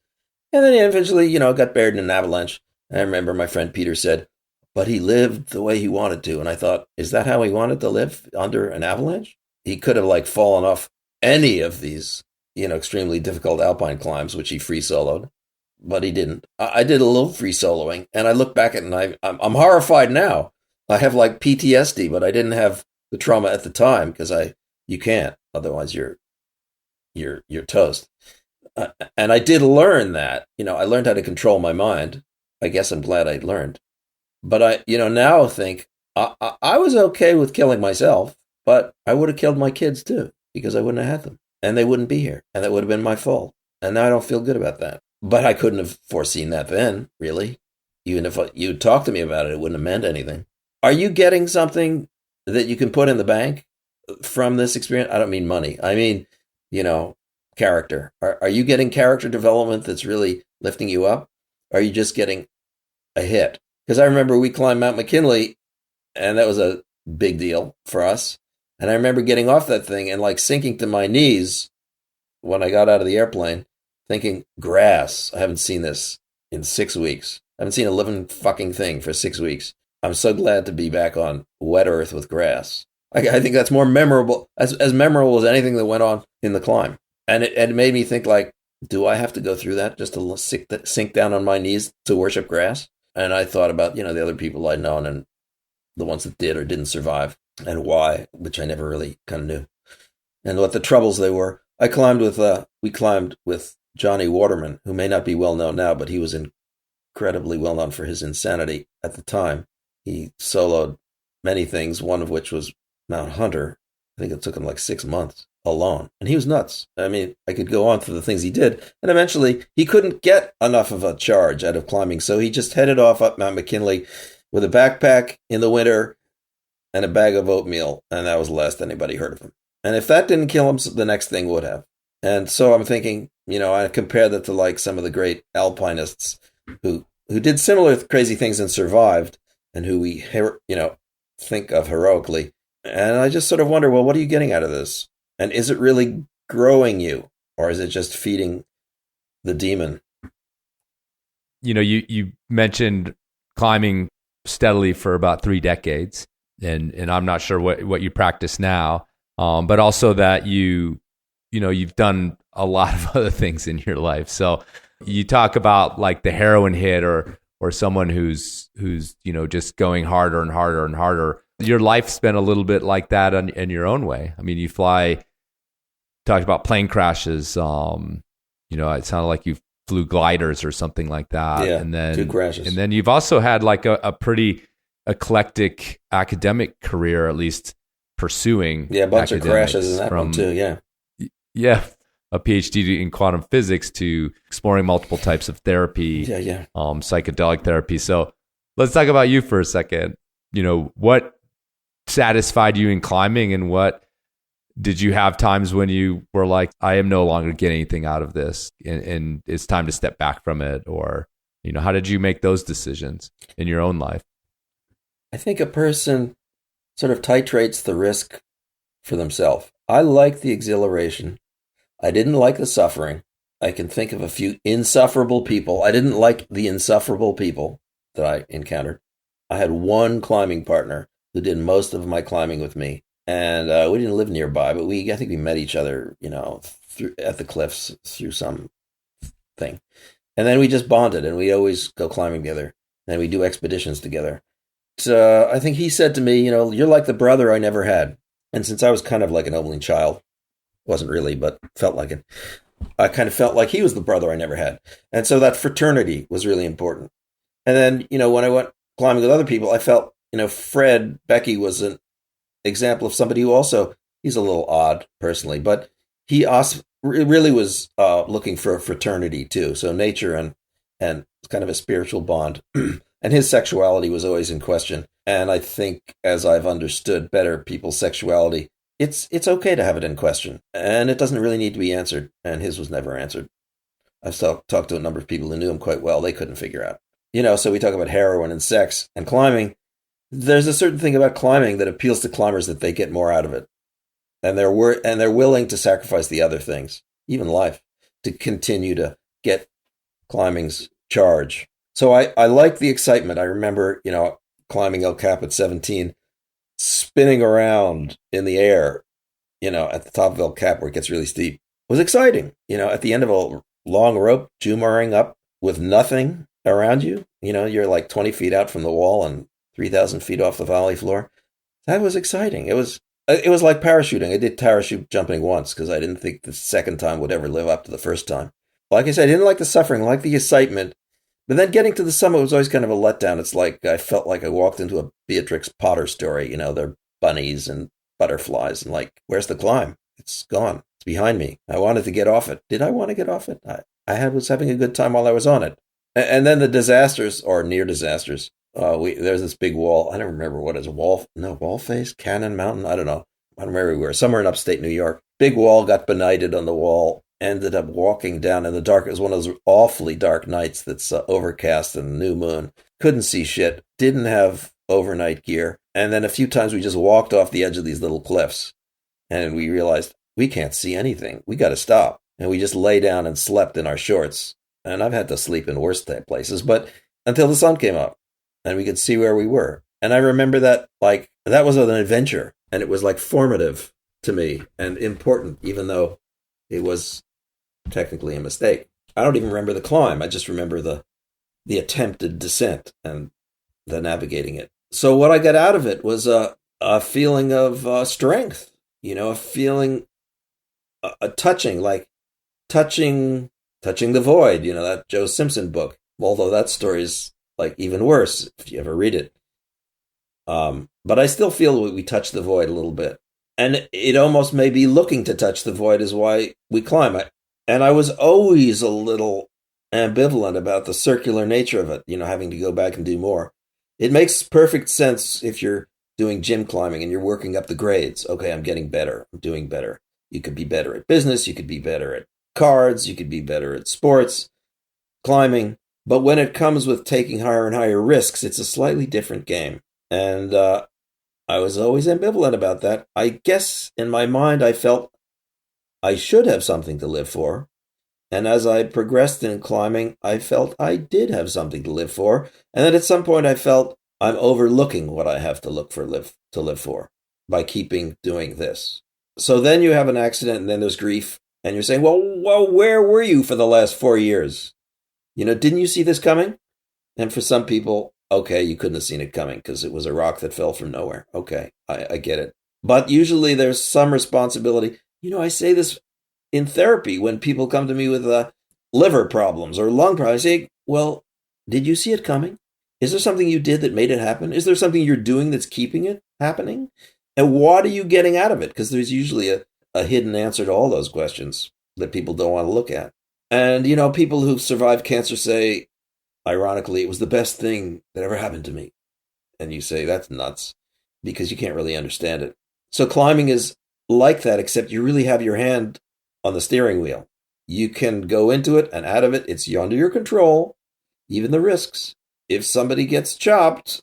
Speaker 8: And then he eventually, got buried in an avalanche. And I remember my friend Peter said, but he lived the way he wanted to. And I thought, is that how he wanted to live, under an avalanche? He could have fallen off any of these, extremely difficult alpine climbs, which he free soloed, but he didn't. I did a little free soloing, and I look back at it, and I'm horrified now. I have PTSD, but I didn't have the trauma at the time, because you can't, otherwise you're toast. And I did learn that, I learned how to control my mind. I guess I'm glad I learned. But I, now think I was okay with killing myself, but I would have killed my kids too, because I wouldn't have had them, and they wouldn't be here, and that would have been my fault. And now I don't feel good about that. But I couldn't have foreseen that then, really. Even if you talked to me about it, it wouldn't have meant anything. Are you getting something that you can put in the bank from this experience? I don't mean money. I mean, character. Are you getting character development that's really lifting you up? Or are you just getting a hit? Because I remember we climbed Mount McKinley, and that was a big deal for us. And I remember getting off that thing and like sinking to my knees when I got out of the airplane, thinking, grass. I haven't seen this in 6 weeks. I haven't seen a living fucking thing for 6 weeks. I'm so glad to be back on wet earth with grass. I think that's more memorable, as memorable as anything that went on in the climb. And it made me think, like, do I have to go through that just to sink down on my knees to worship grass? And I thought about, the other people I'd known and the ones that did or didn't survive and why, which I never really kind of knew. And what the troubles they were. We climbed with Johnny Waterman, who may not be well known now, but he was incredibly well known for his insanity at the time. He soloed many things, one of which was Mount Hunter. I think it took him like 6 months alone. And he was nuts. I mean, I could go on to the things he did. And eventually, he couldn't get enough of a charge out of climbing. So he just headed off up Mount McKinley with a backpack in the winter and a bag of oatmeal. And that was the last anybody heard of him. And if that didn't kill him, the next thing would have. And so I'm thinking, I compare that to like some of the great alpinists who did similar crazy things and survived, and who we, think of heroically. And I just sort of wonder, well, what are you getting out of this? And is it really growing you, or is it just feeding the demon?
Speaker 2: You mentioned climbing steadily for about 3 decades, and I'm not sure what you practice now, but also that you've done a lot of other things in your life. So you talk about like the heroin hit or someone who's just going harder and harder and harder. Your life's been a little bit like that in your own way. I mean, you talked about plane crashes. It sounded like you flew gliders or something like that.
Speaker 8: Yeah,
Speaker 2: and then
Speaker 8: 2 crashes.
Speaker 2: And then you've also had like a pretty eclectic academic career, at least pursuing.
Speaker 8: Yeah, a bunch of crashes in that one too. Yeah.
Speaker 2: Yeah. A PhD in quantum physics to exploring multiple types of therapy.
Speaker 8: Yeah.
Speaker 2: Psychedelic therapy. So let's talk about you for a second. What satisfied you in climbing, and what did you have times when you were like, I am no longer getting anything out of this and it's time to step back from it? Or, how did you make those decisions in your own life?
Speaker 8: I think a person sort of titrates the risk for themselves. I like the exhilaration. I didn't like the suffering. I can think of a few insufferable people. I didn't like the insufferable people that I encountered. I had one climbing partner who did most of my climbing with me. And we didn't live nearby, but I think we met each other, at the cliffs through some thing. And then we just bonded, and we always go climbing together. And we do expeditions together. So I think he said to me, you're like the brother I never had. And since I was kind of like an only child, wasn't really, but felt like it, I kind of felt like he was the brother I never had. And so that fraternity was really important. And then, when I went climbing with other people, I felt, Fred Beckey was an example of somebody who also, he's a little odd personally, but he also really was looking for a fraternity too. So nature and kind of a spiritual bond. And his sexuality was always in question. And I think as I've understood better people's sexuality, it's okay to have it in question. And it doesn't really need to be answered. And his was never answered. I've talked to a number of people who knew him quite well. They couldn't figure out. So we talk about heroin and sex and climbing. There's a certain thing about climbing that appeals to climbers that they get more out of it. And they're willing to sacrifice the other things, even life, to continue to get climbing's charge. So I like the excitement. I remember, climbing El Cap at 17, spinning around in the air, at the top of El Cap where it gets really steep. It was exciting. At the end of a long rope, Jumaring up with nothing around you. You're like 20 feet out from the wall and 3,000 feet off the valley floor. That was exciting. It was like parachuting. I did parachute jumping once because I didn't think the second time would ever live up to the first time. Like I said, I didn't like the suffering, I liked the excitement. But then getting to the summit was always kind of a letdown. It's like I felt like I walked into a Beatrix Potter story. They're bunnies and butterflies. And like, where's the climb? It's gone. It's behind me. I wanted to get off it. Did I want to get off it? was having a good time while I was on it. And then the disasters, or near disasters, there's this big wall. I don't remember what is a wall. No, wall face, Cannon Mountain. I don't know. I don't remember where. Somewhere in upstate New York. Big wall, got benighted on the wall. Ended up walking down in the dark. It was one of those awfully dark nights that's overcast and new moon. Couldn't see shit. Didn't have overnight gear. And then a few times we just walked off the edge of these little cliffs. And we realized we can't see anything. We got to stop. And we just lay down and slept in our shorts. And I've had to sleep in worse places, but until the sun came up and we could see where we were. And I remember that, like, that was an adventure. And it was like formative to me and important, even though it was technically a mistake. I don't even remember the climb. I just remember the attempted descent and the navigating it. So what I got out of it was a feeling of strength, a feeling, a touching the void, that Joe Simpson book. Although that story is like even worse if you ever read it. But I still feel we touch the void a little bit. And it almost may be looking to touch the void is why we climb it. And I was always a little ambivalent about the circular nature of it, having to go back and do more. It makes perfect sense if you're doing gym climbing and you're working up the grades. Okay, I'm getting better. I'm doing better. You could be better at business. You could be better at cards. You could be better at sports, climbing. But when it comes with taking higher and higher risks, it's a slightly different game. And I was always ambivalent about that. I guess in my mind, I felt I should have something to live for. And as I progressed in climbing, I felt I did have something to live for. And then at some point, I felt I'm overlooking what I have to live for by keeping doing this. So then you have an accident and then there's grief. And you're saying, well, where were you for the last 4 years? Didn't you see this coming? And for some people, okay, you couldn't have seen it coming because it was a rock that fell from nowhere. Okay, I get it. But usually there's some responsibility. I say this in therapy when people come to me with liver problems or lung problems. I say, well, did you see it coming? Is there something you did that made it happen? Is there something you're doing that's keeping it happening? And what are you getting out of it? Because there's usually a hidden answer to all those questions that people don't want to look at. And, people who've survived cancer say, ironically, it was the best thing that ever happened to me. And you say, that's nuts, because you can't really understand it. So climbing is like that, except you really have your hand on the steering wheel. You can go into it and out of it. It's under your control, even the risks. If somebody gets chopped,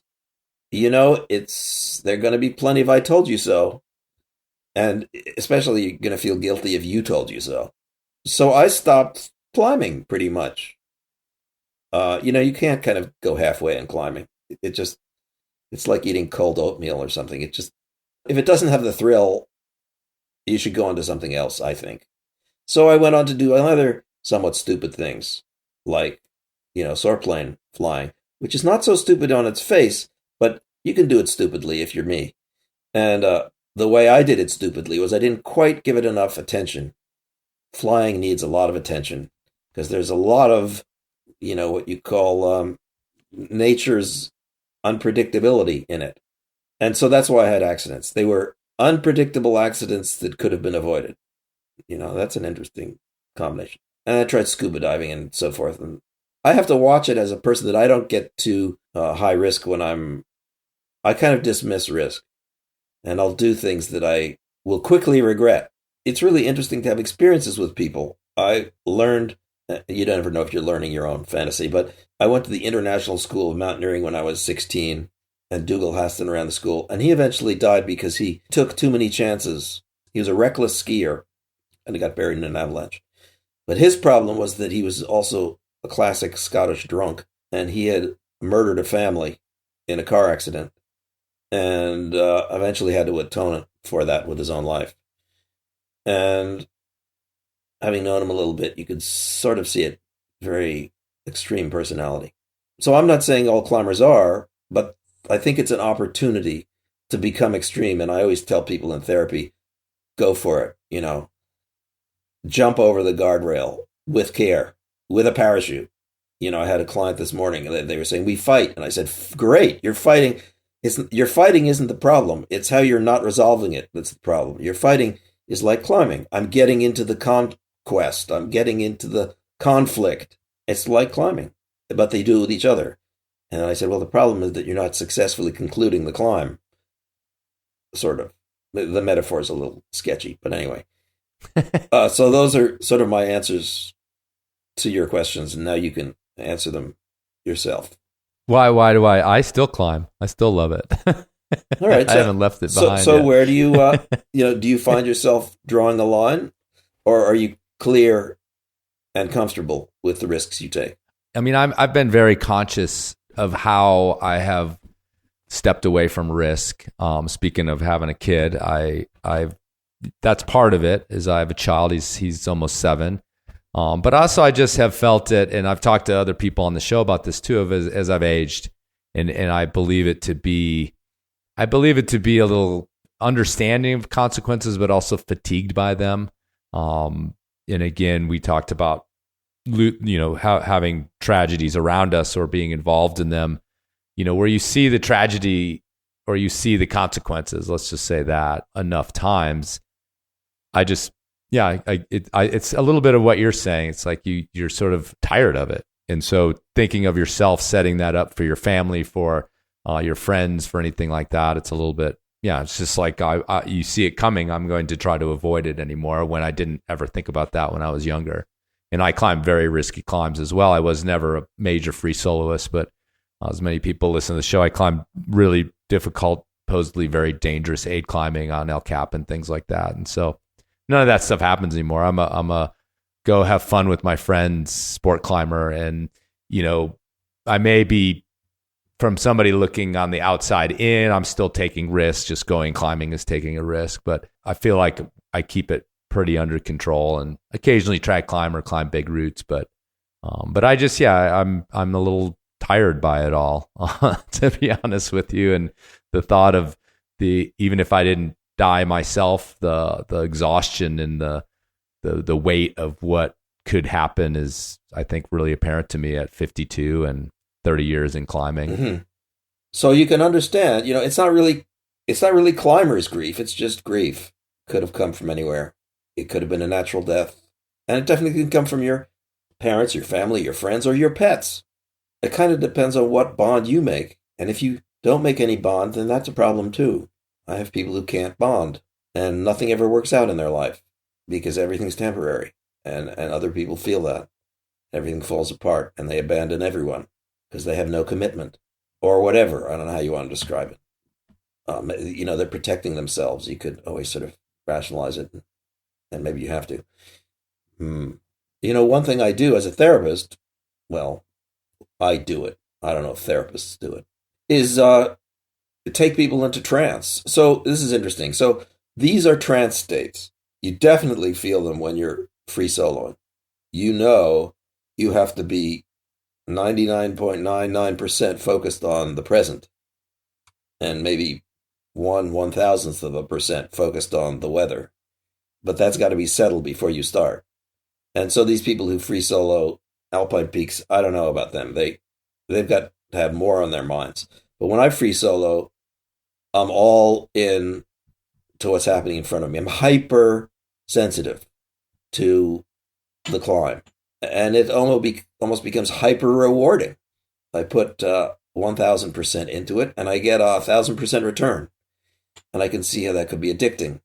Speaker 8: there are going to be plenty of I told you so. And especially you're going to feel guilty if you told you so. So I stopped climbing pretty much. You can't kind of go halfway in climbing. It's like eating cold oatmeal or something. If it doesn't have the thrill, you should go on to something else, I think. So I went on to do other somewhat stupid things, like, soarplane flying, which is not so stupid on its face, but you can do it stupidly if you're me. And the way I did it stupidly was I didn't quite give it enough attention. Flying needs a lot of attention because there's a lot of, what you call nature's unpredictability in it. And so that's why I had accidents. They were unpredictable accidents that could have been avoided. That's an interesting combination. And I tried scuba diving and so forth. And I have to watch it as a person that I don't get too high risk when I kind of dismiss risk. And I'll do things that I will quickly regret. It's really interesting to have experiences with people. I learned, you don't ever know if you're learning your own fantasy, but I went to the International School of Mountaineering when I was 16, and Dougal Haston ran the school, and he eventually died because he took too many chances. He was a reckless skier, and he got buried in an avalanche. But his problem was that he was also a classic Scottish drunk, and he had murdered a family in a car accident, and eventually had to atone for that with his own life. And having known him a little bit, you could sort of see it. Very extreme personality. So I'm not saying all climbers are, but I think it's an opportunity to become extreme. And I always tell people in therapy, go for it, jump over the guardrail with care, with a parachute. I had a client this morning and they were saying, we fight. And I said, great, you're fighting. Your fighting isn't the problem. It's how you're not resolving it that's the problem. Your fighting is like climbing. I'm getting into the conquest. I'm getting into the conflict. It's like climbing, but they do it with each other. And I said, well, the problem is that you're not successfully concluding the climb. Sort of. The metaphor is a little sketchy, but anyway. So those are sort of my answers to your questions, and now you can answer them yourself.
Speaker 2: Why do I still climb? I still love it.
Speaker 8: All right.
Speaker 2: I haven't left it behind
Speaker 8: So
Speaker 2: yet.
Speaker 8: where do you, do you find yourself drawing a line, or are you clear and comfortable with the risks you take?
Speaker 2: I mean, I've been very conscious of how I have stepped away from risk. Speaking of having a kid, I've that's part of it. Is I have a child. He's almost 7. But also I just have felt it, and I've talked to other people on the show about this too, as I've aged, and I believe it to be a little understanding of consequences, but also fatigued by them. And again, we talked about having tragedies around us or being involved in them, where you see the tragedy or you see the consequences. Let's just say that enough times, it's a little bit of what you're saying. It's like you're sort of tired of it. And so thinking of yourself setting that up for your family, for your friends, for anything like that, it's a little bit, it's just like you see it coming. I'm going to try to avoid it anymore, when I didn't ever think about that when I was younger. And I climbed very risky climbs as well. I was never a major free soloist, but as many people listen to the show, I climbed really difficult, supposedly very dangerous aid climbing on El Cap and things like that. And so none of that stuff happens anymore. I'm a go have fun with my friends sport climber. And, I may be, from somebody looking on the outside in, I'm still taking risks. Just going climbing is taking a risk, but I feel like I keep it pretty under control, and occasionally try climb or climb big routes. But I just, I'm a little tired by it all, to be honest with you. And the thought of even if I didn't die myself, the exhaustion and the weight of what could happen is, I think, really apparent to me at 52 and 30 years in climbing.
Speaker 8: Mm-hmm. So you can understand, it's not really climber's grief. It's just grief. Could have come from anywhere. It could have been a natural death. And it definitely can come from your parents, your family, your friends, or your pets. It kind of depends on what bond you make. And if you don't make any bond, then that's a problem too. I have people who can't bond, and nothing ever works out in their life because everything's temporary. And other people feel that. Everything falls apart, and they abandon everyone because they have no commitment or whatever. I don't know how you want to describe it. They're protecting themselves. You could always sort of rationalize it, and maybe you have to. One thing I do as a therapist, well, I do it. I don't know if therapists do it, is take people into trance. So this is interesting. So these are trance states. You definitely feel them when you're free soloing. You have to be 99.99% focused on the present, and maybe 1/1000% focused on the weather. But that's got to be settled before you start. And so these people who free solo alpine peaks, I don't know about them. They've got to have more on their minds. But when I free solo, I'm all in to what's happening in front of me. I'm hyper sensitive to the climb, and it almost becomes hyper rewarding. I put 1,000% into it, and I get 1,000% return, and I can see how that could be addicting.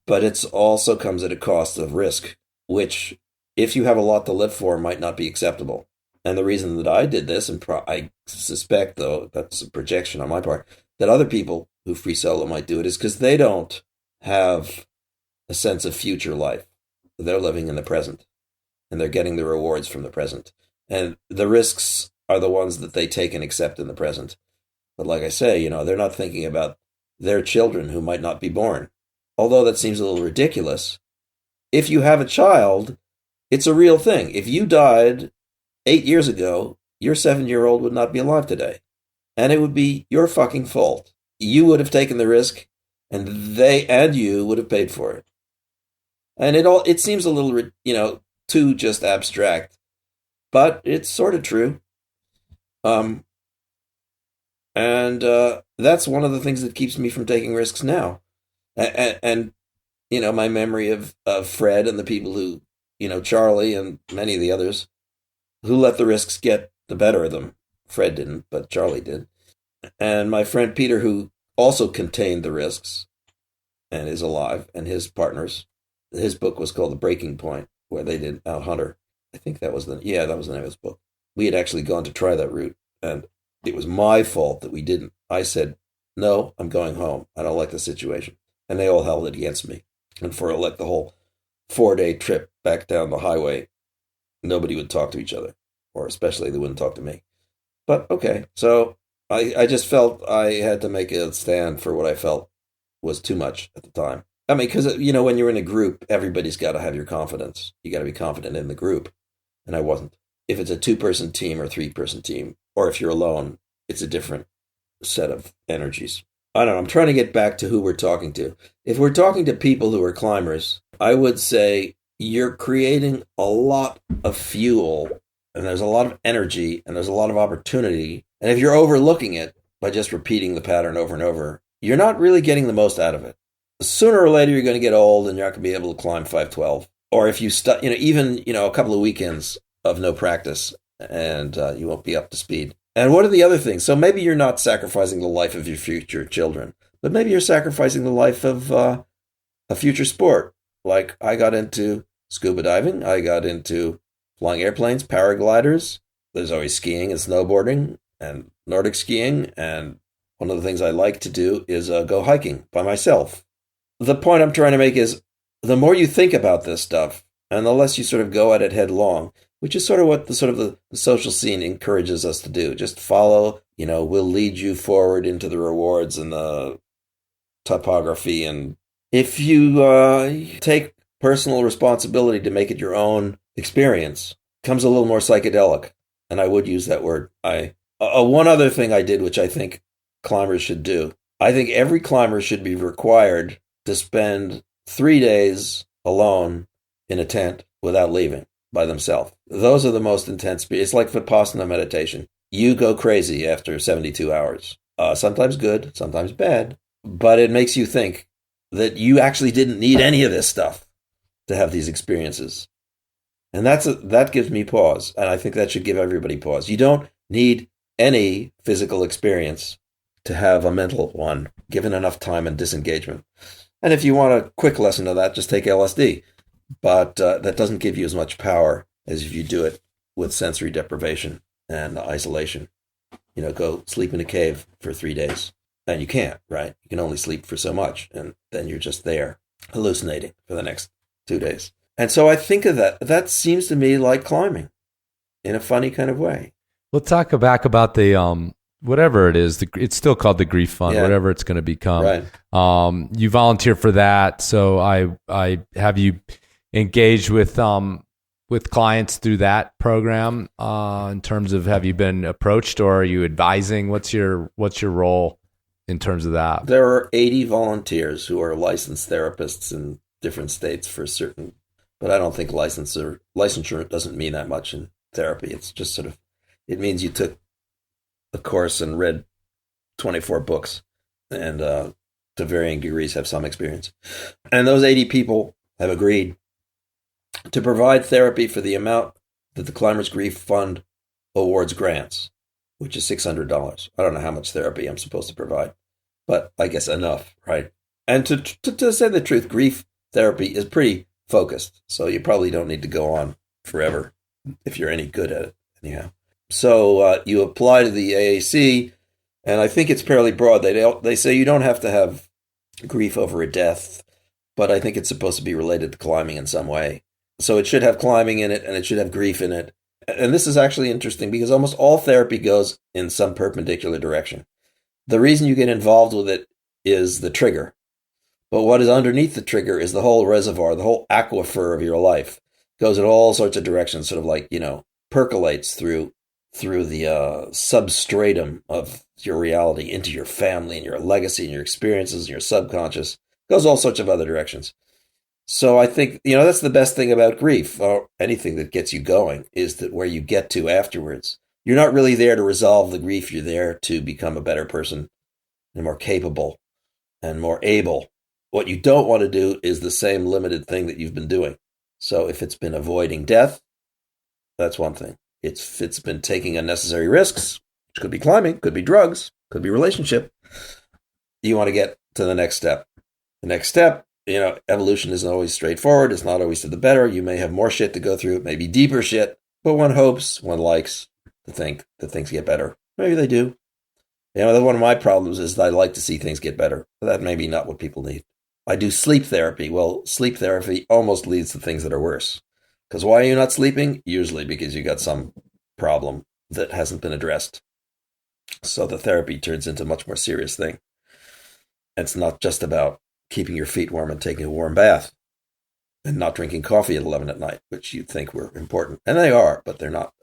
Speaker 8: But it also comes at a cost of risk, which, if you have a lot to live for, might not be acceptable. And the reason that I did this, and I suspect, though, that's a projection on my part, that other people who free solo might do it, is because they don't have a sense of future life. They're living in the present, and they're getting the rewards from the present. And the risks are the ones that they take and accept in the present. But like I say, they're not thinking about their children who might not be born. Although that seems a little ridiculous. If you have a child, it's a real thing. If you died 8 years ago, your 7-year-old would not be alive today. And it would be your fucking fault. You would have taken the risk, and they and you would have paid for it. And it seems a little, too just abstract, but it's sort of true. And that's one of the things that keeps me from taking risks now. And my memory of Fred and the people who Charlie and many of the others who let the risks get the better of them. Fred didn't, but Charlie did. And my friend Peter, who also contained the risks and is alive, and his partners. His book was called The Breaking Point, where they did Hunter. I think that was the name of his book. We had actually gone to try that route, and it was my fault that we didn't. I said, no, I'm going home. I don't like the situation. And they all held it against me. And for the whole 4-day trip back down the highway, nobody would talk to each other, or especially they wouldn't talk to me. But okay, so I just felt I had to make a stand for what I felt was too much at the time. I mean, because, when you're in a group, everybody's got to have your confidence. You got to be confident in the group. And I wasn't. If it's a 2-person team or 3-person team, or if you're alone, it's a different set of energies. I don't know. I'm trying to get back to who we're talking to. If we're talking to people who are climbers, I would say you're creating a lot of fuel, and there's a lot of energy, and there's a lot of opportunity. And if you're overlooking it by just repeating the pattern over and over, you're not really getting the most out of it. Sooner or later, you're going to get old, and you're not going to be able to climb 512. Or if you even a couple of weekends of no practice, and you won't be up to speed. And what are the other things? So maybe you're not sacrificing the life of your future children, but maybe you're sacrificing the life of a future sport. Like I got into scuba diving. I got into flying airplanes, paragliders. There's always skiing and snowboarding and Nordic skiing. And one of the things I like to do is go hiking by myself. The point I'm trying to make is the more you think about this stuff and the less you sort of go at it headlong, which is sort of what the social scene encourages us to do. Just follow, we'll lead you forward into the rewards and the topography. And if you take personal responsibility to make it your own experience, it becomes a little more psychedelic. And I would use that word. One other thing I did, which I think climbers should do, I think every climber should be required to spend 3 days alone in a tent without leaving by themselves. Those are the most intense. It's like Vipassana meditation. You go crazy after 72 hours. Sometimes good, sometimes bad, but it makes you think that you actually didn't need any of this stuff to have these experiences. And that gives me pause, and I think that should give everybody pause. You don't need any physical experience to have a mental one, given enough time and disengagement. And if you want a quick lesson of that, just take LSD. But that doesn't give you as much power as if you do it with sensory deprivation and isolation. Go sleep in a cave for 3 days. And you can't, right? You can only sleep for so much. And then you're just there, hallucinating for the next 2 days. And so I think of that. That seems to me like climbing in a funny kind of way.
Speaker 2: We'll talk back about the whatever it is. It's still called the Grief Fund, whatever it's going to become.
Speaker 8: Right.
Speaker 2: You volunteer for that. So I have you engaged with clients through that program in terms of, have you been approached or are you advising? What's your role in terms of that?
Speaker 8: There are 80 volunteers who are licensed therapists in different states for certain, but I don't think licensure doesn't mean that much in therapy. It's just it means you took a course and read 24 books and to varying degrees have some experience. And those 80 people have agreed to provide therapy for the amount that the Climbers Grief Fund awards grants, which is $600. I don't know how much therapy I'm supposed to provide, but I guess enough, right? And to say the truth, grief therapy is pretty focused, so you probably don't need to go on forever if you're any good at it, anyhow. So you apply to the AAC, and I think it's fairly broad. They say you don't have to have grief over a death, but I think it's supposed to be related to climbing in some way. So it should have climbing in it, and it should have grief in it. And this is actually interesting because almost all therapy goes in some perpendicular direction. The reason you get involved with it is the trigger. But what is underneath the trigger is the whole reservoir, the whole aquifer of your life. Goes in all sorts of directions, sort of like, percolates through the substratum of your reality into your family and your legacy and your experiences and your subconscious. Goes all sorts of other directions. So I think, that's the best thing about grief, or anything that gets you going, is that where you get to afterwards. You're not really there to resolve the grief. You're there to become a better person and more capable and more able. What you don't want to do is the same limited thing that you've been doing. So if it's been avoiding death, that's one thing. If it's been taking unnecessary risks, which could be climbing, could be drugs, could be relationship, you want to get to the next step. The next step, evolution isn't always straightforward. It's not always to the better. You may have more shit to go through. It may be deeper shit, but one hopes, one likes to think that things get better. Maybe they do. One of my problems is that I like to see things get better. But that may be not what people need. I do sleep therapy. Well, sleep therapy almost leads to things that are worse. Because why are you not sleeping? Usually because you got some problem that hasn't been addressed. So the therapy turns into a much more serious thing. It's not just about keeping your feet warm and taking a warm bath and not drinking coffee at 11 at night, which you'd think were important. And they are, but they're not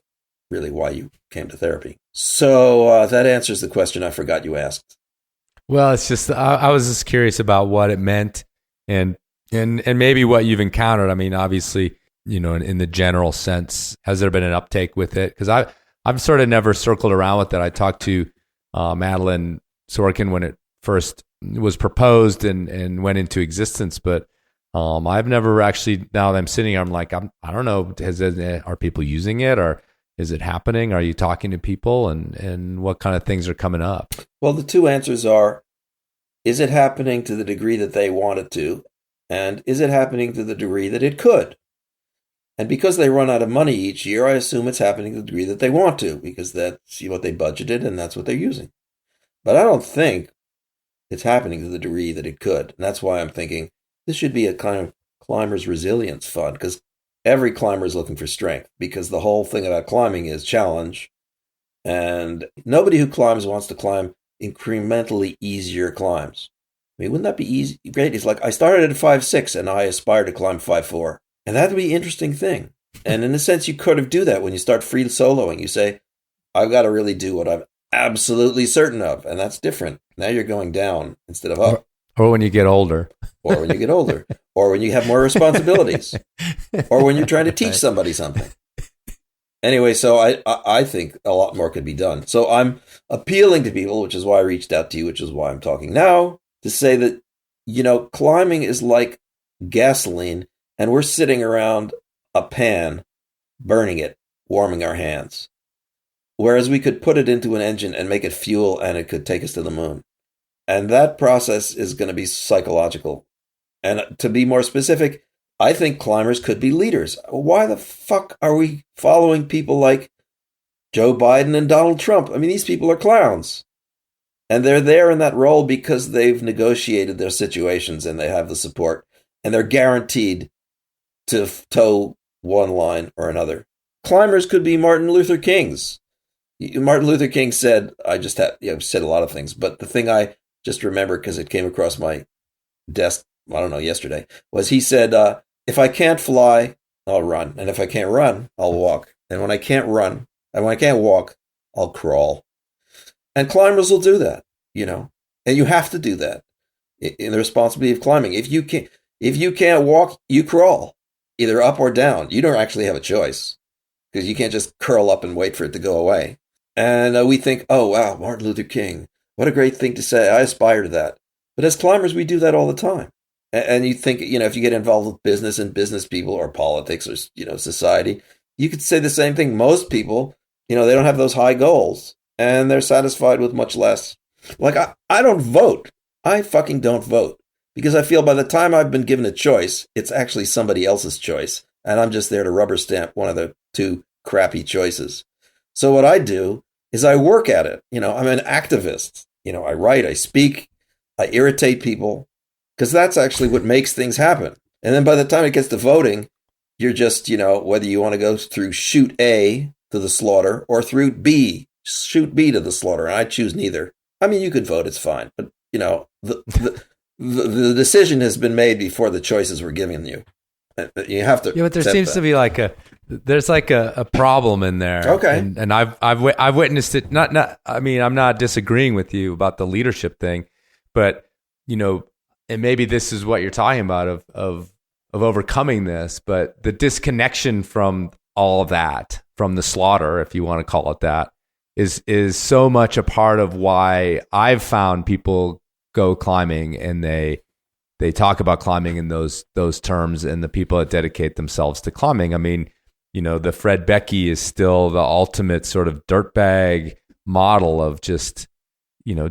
Speaker 8: really why you came to therapy. So that answers the question I forgot you asked.
Speaker 2: Well, it's just, I was just curious about what it meant and maybe what you've encountered. I mean, obviously, in the general sense, has there been an uptake with it? Because I've sort of never circled around with it. I talked to Madeline Sorkin when it first was proposed and went into existence, but I've never actually, now that I'm sitting here, I'm like, I don't know, are people using it, or is it happening? Are you talking to people, and what kind of things are coming up?
Speaker 8: Well, the two answers are, is it happening to the degree that they want it to? And is it happening to the degree that it could? And because they run out of money each year, I assume it's happening to the degree that they want to, because that's what they budgeted and that's what they're using. But I don't think it's happening to the degree that it could. And that's why I'm thinking this should be a kind of climbers' resilience fund, because every climber is looking for strength, because the whole thing about climbing is challenge. And nobody who climbs wants to climb incrementally easier climbs. I mean, wouldn't that be easy? Great. It's like, I started at 5'6" and I aspire to climb 5'4". And that would be an interesting thing. And in a sense, you could have do that when you start free soloing. You say, I've got to really do what I'm absolutely certain of. And that's different. Now you're going down instead of up.
Speaker 2: Or when you get older.
Speaker 8: Or when you get older. Or when you have more responsibilities. Or when you're trying to teach somebody something. Anyway, so I think a lot more could be done. So I'm appealing to people, which is why I reached out to you, which is why I'm talking now, to say that, climbing is like gasoline, and we're sitting around a pan, burning it, warming our hands. Whereas we could put it into an engine and make it fuel, and it could take us to the moon. And that process is going to be psychological. And to be more specific, I think climbers could be leaders. Why the fuck are we following people like Joe Biden and Donald Trump? I mean, these people are clowns. And they're there in that role because they've negotiated their situations and they have the support. And they're guaranteed to toe one line or another. Climbers could be Martin Luther Kings. Martin Luther King said, said a lot of things, but the thing I just remember, because it came across my desk, I don't know, yesterday, was he said, if I can't fly, I'll run. And if I can't run, I'll walk. And when I can't run, and when I can't walk, I'll crawl. And climbers will do that, and you have to do that in the responsibility of climbing. If you can't walk, you crawl, either up or down. You don't actually have a choice, because you can't just curl up and wait for it to go away. And we think, oh, wow, Martin Luther King, what a great thing to say. I aspire to that. But as climbers, we do that all the time. And you think, if you get involved with business and business people or politics or, society, you could say the same thing. Most people, they don't have those high goals and they're satisfied with much less. Like, I don't vote. I fucking don't vote, because I feel by the time I've been given a choice, it's actually somebody else's choice. And I'm just there to rubber stamp one of the two crappy choices. So what I do is I work at it. I'm an activist. I write, I speak, I irritate people, because that's actually what makes things happen. And then by the time it gets to voting, you're just, whether you want to go through chute A to the slaughter or through chute B to the slaughter. And I choose neither. I mean, you could vote, it's fine. But, the decision has been made before the choices were given you. You have to.
Speaker 2: Yeah, but there seems to be there's a problem in there.
Speaker 8: Okay.
Speaker 2: And I've witnessed it. I'm not disagreeing with you about the leadership thing, but, and maybe this is what you're talking about of overcoming this, but the disconnection from all of that, from the slaughter, if you want to call it that, is so much a part of why I've found people go climbing and they they talk about climbing in those terms, and the people that dedicate themselves to climbing. I mean, the Fred Beckey is still the ultimate sort of dirtbag model of just,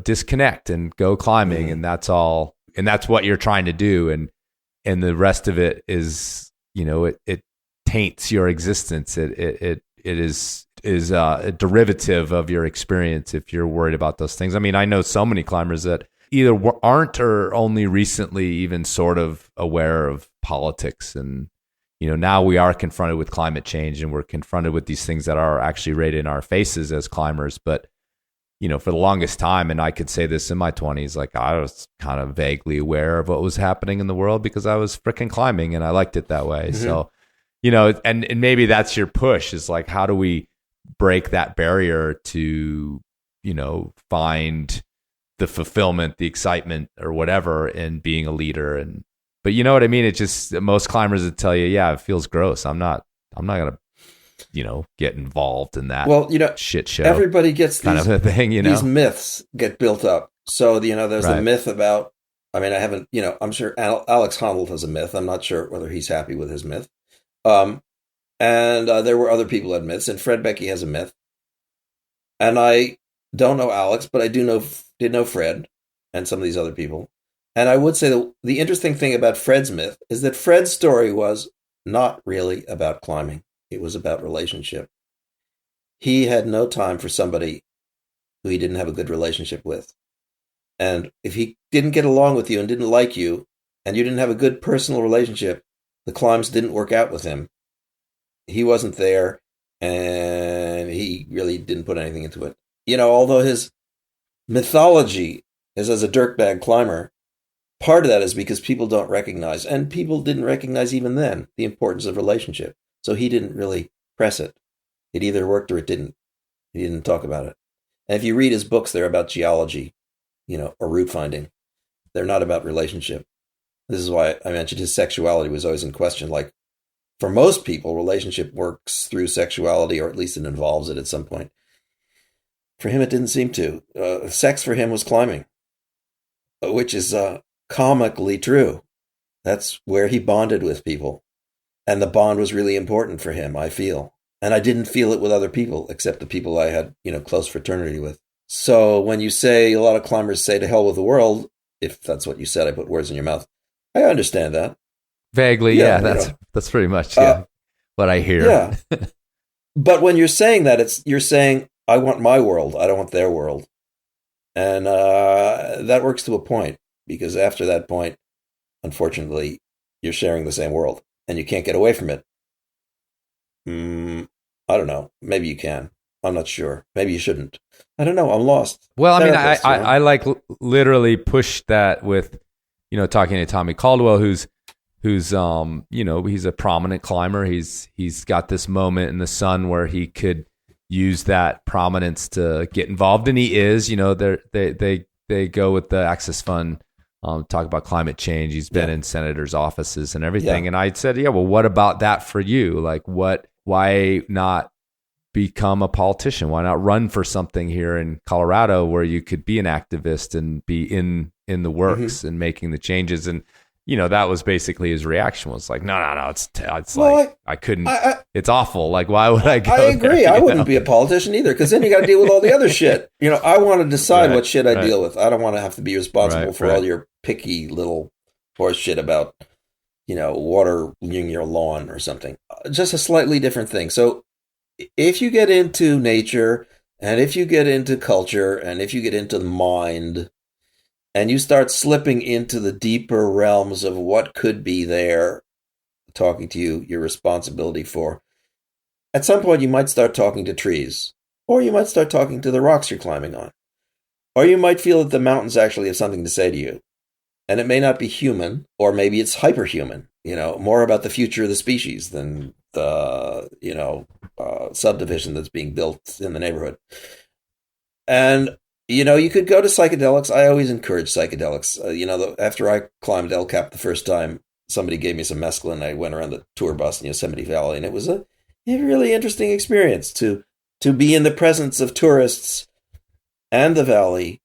Speaker 2: disconnect and go climbing. And that's all. And that's what you're trying to do. And the rest of it is, it taints your existence. It is a derivative of your experience if you're worried about those things. I mean, I know so many climbers that either aren't or only recently even sort of aware of politics. And, now we are confronted with climate change, and we're confronted with these things that are actually right in our faces as climbers. But, for the longest time, and I could say this in my 20s, like I was kind of vaguely aware of what was happening in the world because I was freaking climbing and I liked it that way. Mm-hmm. So, and maybe that's your push, is like, how do we break that barrier to, find the fulfillment, the excitement or whatever in being a leader. But you know what I mean? It's just, most climbers would tell you, yeah, it feels gross. I'm not going to, get involved in that shit show.
Speaker 8: Everybody gets
Speaker 2: kind of a thing,
Speaker 8: these myths get built up. So, there's the myth about, I haven't, I'm sure Alex Honnold has a myth. I'm not sure whether he's happy with his myth. And there were other people who had myths, and Fred Beckey has a myth. And I don't know Alex, but I did know Fred and some of these other people. And I would say the interesting thing about Fred's myth is that Fred's story was not really about climbing. It was about relationship. He had no time for somebody who he didn't have a good relationship with. And if he didn't get along with you and didn't like you, and you didn't have a good personal relationship, the climbs didn't work out with him. He wasn't there, and he really didn't put anything into it. Although his mythology is as a dirtbag climber, part of that is because people don't recognize, and people didn't recognize even then, the importance of relationship. So he didn't really press it. It either worked or it didn't. He didn't talk about it. And if you read his books, they're about geology, or route finding. They're not about relationship. This is why I mentioned his sexuality was always in question. Like, for most people, relationship works through sexuality, or at least it involves it at some point. For him, it didn't seem to. Sex for him was climbing, which is comically true. That's where he bonded with people. And the bond was really important for him, I feel. And I didn't feel it with other people, except the people I had, close fraternity with. So when you say, a lot of climbers say to hell with the world, if that's what you said, I put words in your mouth. I understand that.
Speaker 2: Vaguely, yeah. That's pretty much what I hear.
Speaker 8: Yeah. But when you're saying that, you're saying, I want my world. I don't want their world. And that works to a point, because after that point, unfortunately, you're sharing the same world and you can't get away from it. I don't know. Maybe you can. I'm not sure. Maybe you shouldn't. I don't know. I'm lost.
Speaker 2: Well, I mean, I like literally push that with, talking to Tommy Caldwell, who's he's a prominent climber. He's got this moment in the sun where he could use that prominence to get involved, and he is. They go with the Access Fund, talk about climate change. He's been in senators' offices and everything. Yeah. And I said, well, what about that for you? Like, why not become a politician? Why not run for something here in Colorado where you could be an activist and be in the works and making the changes? And that was basically his reaction, was like, no, it's like, I couldn't, it's awful. Like, why would I go?
Speaker 8: I agree. I wouldn't be a politician either, because then you got to deal with all the other shit. I want to decide what shit I deal with. I don't want to have to be responsible for all your picky little horse shit about, watering your lawn or something. Just a slightly different thing. So if you get into nature, and if you get into culture, and if you get into the mind, and you start slipping into the deeper realms of what could be there, talking to you, your responsibility for, at some point you might start talking to trees, or you might start talking to the rocks you're climbing on, or you might feel that the mountains actually have something to say to you. And it may not be human, or maybe it's hyperhuman, more about the future of the species than the, subdivision that's being built in the neighborhood. And you could go to psychedelics. I always encourage psychedelics. After I climbed El Cap the first time, somebody gave me some mescaline. I went around the tour bus in Yosemite Valley, and it was a really interesting experience to be in the presence of tourists and the valley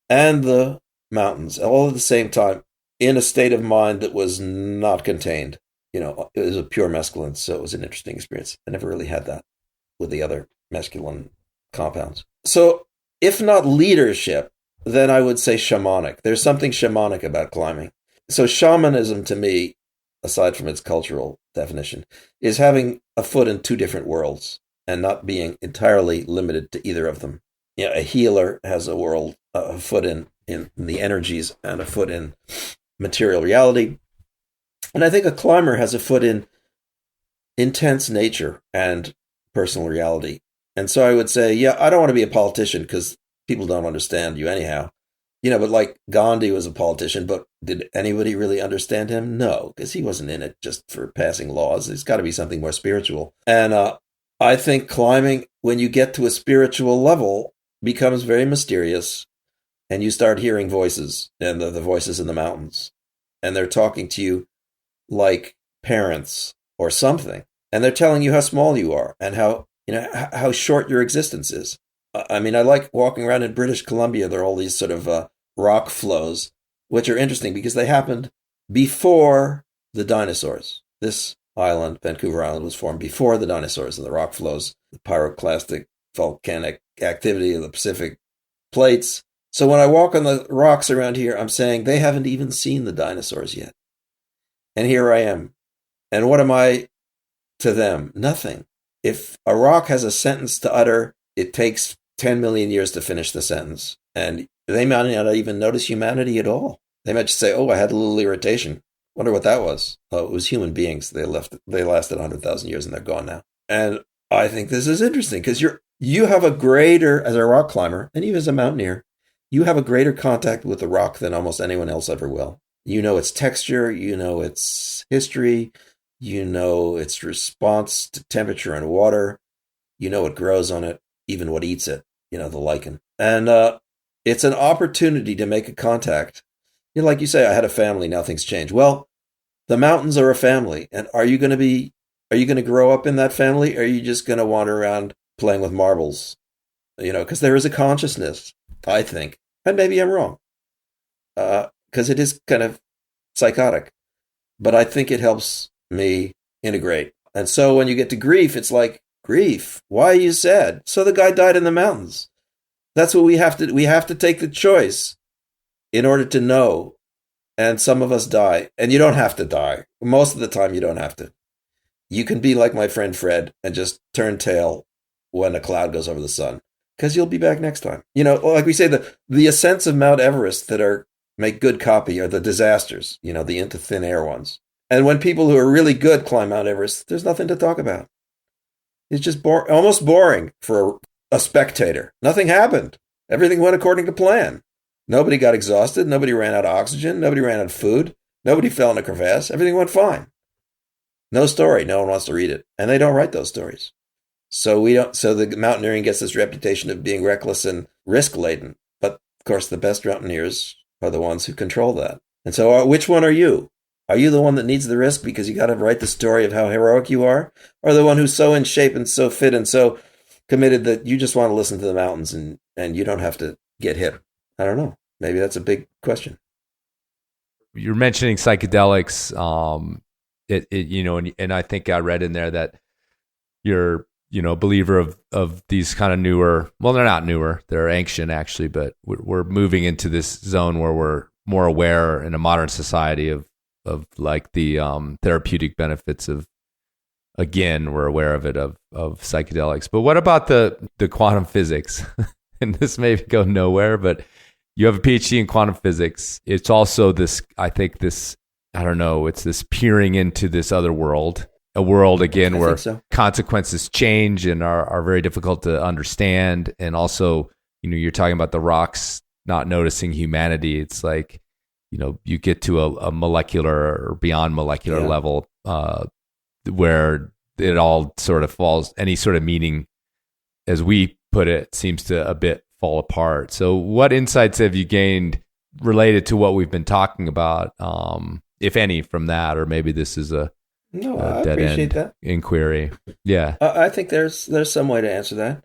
Speaker 8: and the mountains all at the same time. in a state of mind that was not contained. You know, it was a pure mescaline, so it was an interesting experience. I never really had that with the other mescaline compounds. So if not leadership, then I would say shamanic. There's something shamanic about climbing. So shamanism to me, aside from its cultural definition, is having a foot in two different worlds and not being entirely limited to either of them. You know, a healer has a foot in the energies and a foot in material reality. And I think a climber has a foot in intense nature and personal reality. And so I would say, yeah, I don't want to be a politician because people don't understand you anyhow. You know, but like Gandhi was a politician, but did anybody really understand him? No, because he wasn't in it just for passing laws. There's got to be something more spiritual. And I think climbing, when you get to a spiritual level, becomes very mysterious. And you start hearing voices, and the voices in the mountains. And they're talking to you like parents or something. And they're telling you how small you are and how short your existence is. I mean, I like walking around in British Columbia. There are all these sort of rock flows, which are interesting because they happened before the dinosaurs. This island, Vancouver Island, was formed before the dinosaurs, and the rock flows, the pyroclastic volcanic activity of the Pacific plates. So when I walk on the rocks around here, I'm saying they haven't even seen the dinosaurs yet. And here I am. And what am I to them? Nothing. If a rock has a sentence to utter, it takes 10 million years to finish the sentence. And they might not even notice humanity at all. They might just say, oh, I had a little irritation. Wonder what that was. Oh, it was human beings. They lasted 100,000 years and they're gone now. And I think this is interesting because you have a greater, as a rock climber, and even as a mountaineer, you have a greater contact with the rock than almost anyone else ever will. You know its texture, you know its history, you know its response to temperature and water, you know what grows on it, even what eats it, you know, the lichen. And it's an opportunity to make a contact. You know, like you say, I had a family, now things change. Well, the mountains are a family. And are you going to grow up in that family? Or are you just going to wander around playing with marbles? You know, because there is a consciousness, I think. And maybe I'm wrong. Because it is kind of psychotic. But I think it helps me integrate. And so when you get to grief, it's like, grief? Why are you sad? So the guy died in the mountains. That's what we have to take the choice in order to know. And some of us die. And you don't have to die. Most of the time, you don't have to. You can be like my friend Fred and just turn tail when a cloud goes over the sun. Because you'll be back next time. You know, like we say, the ascents of Mount Everest that make good copy are the disasters, you know, the into thin air ones. And when people who are really good climb Mount Everest, there's nothing to talk about. It's just almost boring for a spectator. Nothing happened. Everything went according to plan. Nobody got exhausted. Nobody ran out of oxygen. Nobody ran out of food. Nobody fell in a crevasse. Everything went fine. No story. No one wants to read it. And they don't write those stories. So the mountaineering gets this reputation of being reckless and risk-laden. But, of course, the best mountaineers are the ones who control that. And so which one are you? Are you the one that needs the risk because you got to write the story of how heroic you are? Or the one who's so in shape and so fit and so committed that you just want to listen to the mountains and you don't have to get hit? I don't know. Maybe that's a big question.
Speaker 2: You're mentioning psychedelics, and I think I read in there that you're, a believer of these kind of newer, well, they're not newer, they're ancient actually, but we're moving into this zone where we're more aware in a modern society of like the therapeutic benefits of, again, we're aware of it, of psychedelics. But what about the quantum physics? And this may go nowhere, but you have a PhD in quantum physics. It's also this, I think this, I don't know, it's this peering into this other world, a world, again, where consequences change and are very difficult to understand. And also, you're talking about the rocks not noticing humanity. It's like, you get to a molecular or beyond molecular level where it all sort of falls, any sort of meaning, as we put it, seems to a bit fall apart. So what insights have you gained related to what we've been talking about, if any, from that? Or maybe this is a
Speaker 8: I
Speaker 2: dead
Speaker 8: appreciate
Speaker 2: end
Speaker 8: that
Speaker 2: inquiry. Yeah.
Speaker 8: I think there's some way to answer that.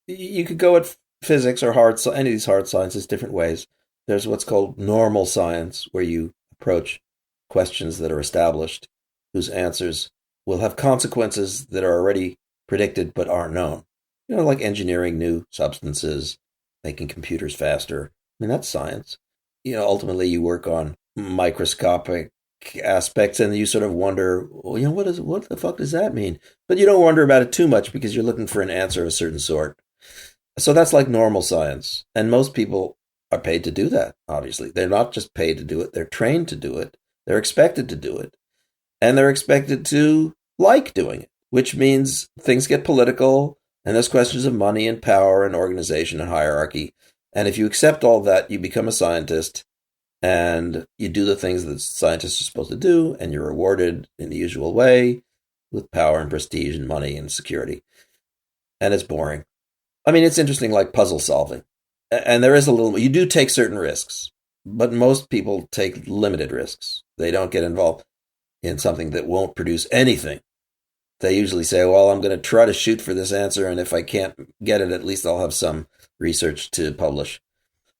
Speaker 8: You could go at physics or any of these hard sciences different ways. There's what's called normal science, where you approach questions that are established, whose answers will have consequences that are already predicted but aren't known. Like engineering new substances, making computers faster. I mean, that's science. Ultimately you work on microscopic aspects and you sort of wonder, well, what the fuck does that mean? But you don't wonder about it too much because you're looking for an answer of a certain sort. So that's like normal science. And most people are paid to do that, obviously. They're not just paid to do it, they're trained to do it. They're expected to do it. And they're expected to like doing it, which means things get political and there's questions of money and power and organization and hierarchy. And if you accept all that, you become a scientist and you do the things that scientists are supposed to do, and you're rewarded in the usual way with power and prestige and money and security. And it's boring. I mean, it's interesting, like puzzle solving. And there is you do take certain risks, but most people take limited risks. They don't get involved in something that won't produce anything. They usually say, well, I'm going to try to shoot for this answer, and if I can't get it, at least I'll have some research to publish.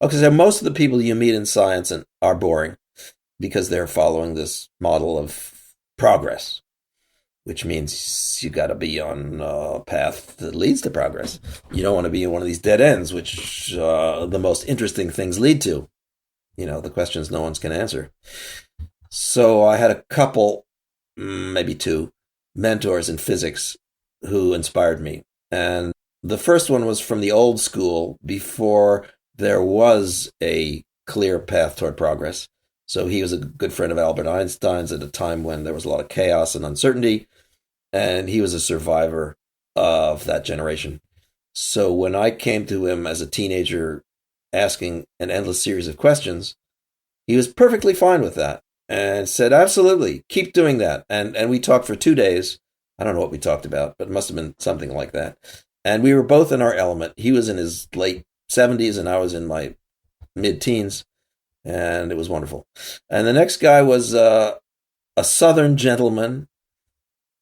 Speaker 8: Okay, so most of the people you meet in science are boring because they're following this model of progress, which means you got to be on a path that leads to progress. You don't want to be in one of these dead ends, which the most interesting things lead to. The questions no one's can answer. So I had a couple, maybe two, mentors in physics who inspired me. And the first one was from the old school before there was a clear path toward progress. So he was a good friend of Albert Einstein's at a time when there was a lot of chaos and uncertainty, and he was a survivor of that generation. So when I came to him as a teenager asking an endless series of questions, he was perfectly fine with that and said, absolutely, keep doing that. And we talked for 2 days. I don't know what we talked about, but it must have been something like that. And we were both in our element. He was in his late 70s and I was in my mid-teens, and it was wonderful. And the next guy was a Southern gentleman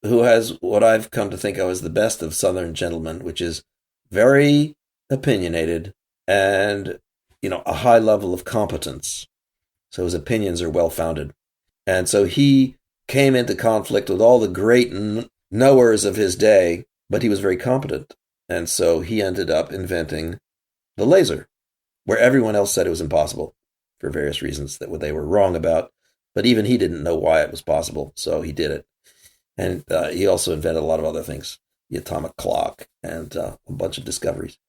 Speaker 8: who has what I've come to think of as the best of Southern gentlemen, which is very opinionated and, a high level of competence. So his opinions are well-founded. And so he came into conflict with all the great knowers of his day, but he was very competent. And so he ended up inventing the laser, where everyone else said it was impossible for various reasons that they were wrong about. But even he didn't know why it was possible, so he did it. And he also invented a lot of other things, the atomic clock and a bunch of discoveries.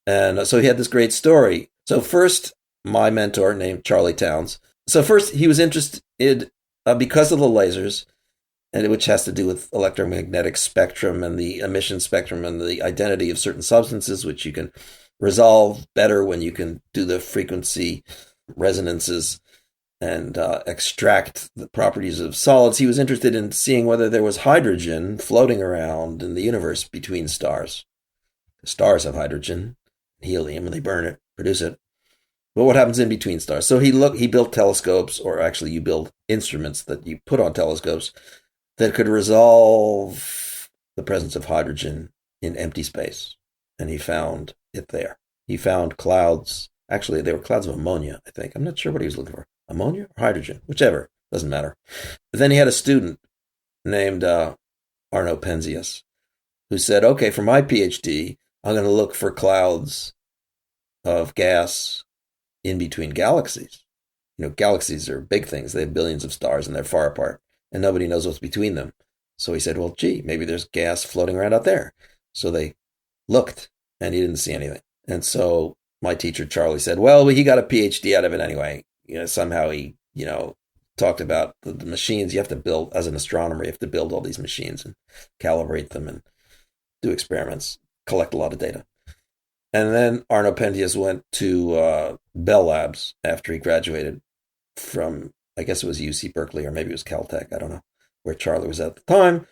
Speaker 8: And so he had this great story. So first, my mentor named Charlie Towns. So first, he was interested because of the lasers, and which has to do with electromagnetic spectrum and the emission spectrum and the identity of certain substances, which you can resolve better when you can do the frequency resonances and extract the properties of solids. He was interested in seeing whether there was hydrogen floating around in the universe between stars. The stars have hydrogen, helium, and they burn it, produce it. But what happens in between stars? So he built telescopes, or actually you build instruments that you put on telescopes that could resolve the presence of hydrogen in empty space. And he found it there. He found clouds. Actually, they were clouds of ammonia, I think. I'm not sure what he was looking for. Ammonia or hydrogen? Whichever. Doesn't matter. But then he had a student named Arno Penzias who said, okay, for my PhD, I'm going to look for clouds of gas in between galaxies. Galaxies are big things. They have billions of stars and they're far apart, and nobody knows what's between them. So he said, well, gee, maybe there's gas floating around out there. So they looked, and he didn't see anything. And so my teacher, Charlie, said, well, he got a PhD out of it anyway. Somehow he, talked about the machines you have to build as an astronomer. You have to build all these machines and calibrate them and do experiments, collect a lot of data. And then Arno Penzias went to Bell Labs after he graduated from, I guess it was UC Berkeley or maybe it was Caltech, I don't know, where Charlie was at the time.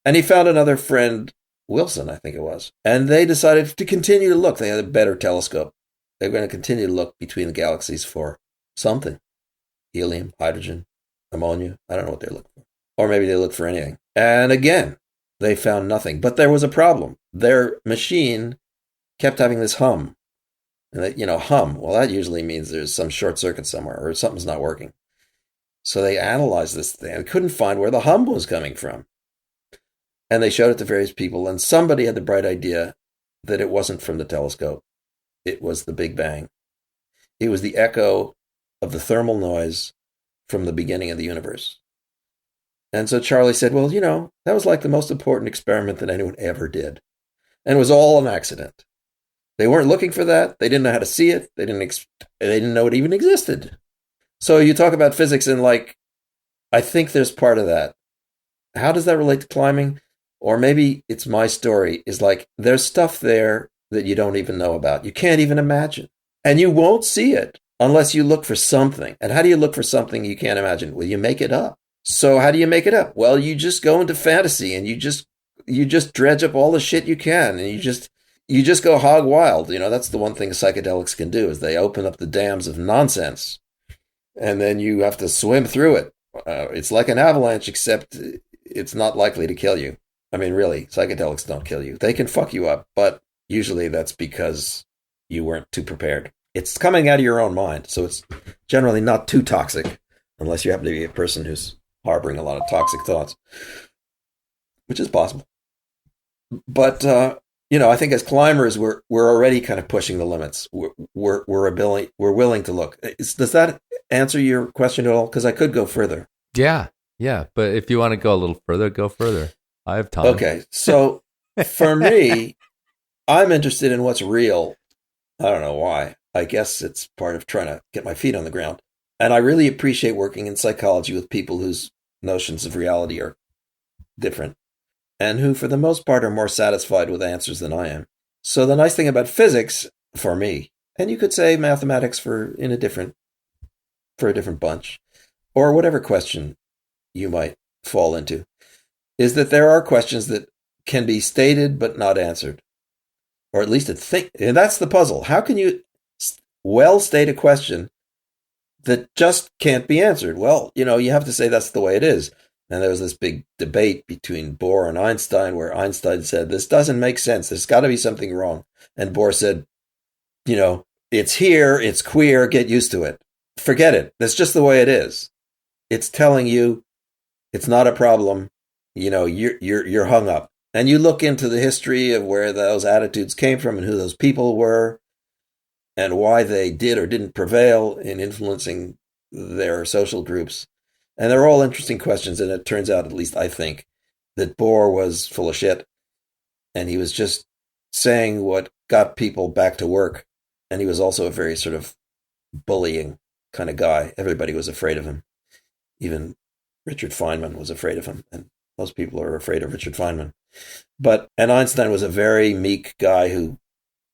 Speaker 8: And he found another friend, Wilson, I think it was. And they decided to continue to look. They had a better telescope. They're going to continue to look between the galaxies for something. Helium, hydrogen, ammonia. I don't know what they're looking for. Or maybe they looked for anything. And again, they found nothing. But there was a problem. Their machine kept having this hum. And that, hum, well, that usually means there's some short circuit somewhere or something's not working. So they analyzed this thing and couldn't find where the hum was coming from. And they showed it to various people, and somebody had the bright idea that it wasn't from the telescope. It was the Big Bang. It was the echo of the thermal noise from the beginning of the universe. And so Charlie said, well, that was like the most important experiment that anyone ever did. And it was all an accident. They weren't looking for that. They didn't know how to see it. They didn't know it even existed. So you talk about physics and I think there's part of that. How does that relate to climbing? Or maybe it's my story, is there's stuff there that you don't even know about. You can't even imagine. And you won't see it unless you look for something. And how do you look for something you can't imagine? Well, you make it up. So how do you make it up? Well, you just go into fantasy and you just dredge up all the shit you can, and you just go hog wild. That's the one thing psychedelics can do, is they open up the dams of nonsense, and then you have to swim through it. It's like an avalanche, except it's not likely to kill you. I mean, really, psychedelics don't kill you. They can fuck you up, but usually that's because you weren't too prepared. It's coming out of your own mind, so it's generally not too toxic, unless you happen to be a person who's harboring a lot of toxic thoughts, which is possible. But, I think as climbers, we're already kind of pushing the limits. We're willing to look. Does that answer your question at all? Because I could go further.
Speaker 2: Yeah. But if you want to go a little further, go further. I have time.
Speaker 8: Okay. So for me, I'm interested in what's real. I don't know why. I guess it's part of trying to get my feet on the ground. And I really appreciate working in psychology with people whose notions of reality are different, and who, for the most part, are more satisfied with answers than I am. So the nice thing about physics, for me, and you could say mathematics for a different bunch, or whatever question you might fall into, is that there are questions that can be stated but not answered, or at least and that's the puzzle. How can you well state a question that just can't be answered? Well, you have to say that's the way it is. And there was this big debate between Bohr and Einstein, where Einstein said, this doesn't make sense. There's got to be something wrong. And Bohr said, it's here, it's queer, get used to it. Forget it. That's just the way it is. It's telling you it's not a problem. You're hung up. And you look into the history of where those attitudes came from and who those people were and why they did or didn't prevail in influencing their social groups. And they're all interesting questions, and it turns out, at least I think, that Bohr was full of shit, and he was just saying what got people back to work, and he was also a very sort of bullying kind of guy. Everybody was afraid of him. Even Richard Feynman was afraid of him, and most people are afraid of Richard Feynman. And Einstein was a very meek guy who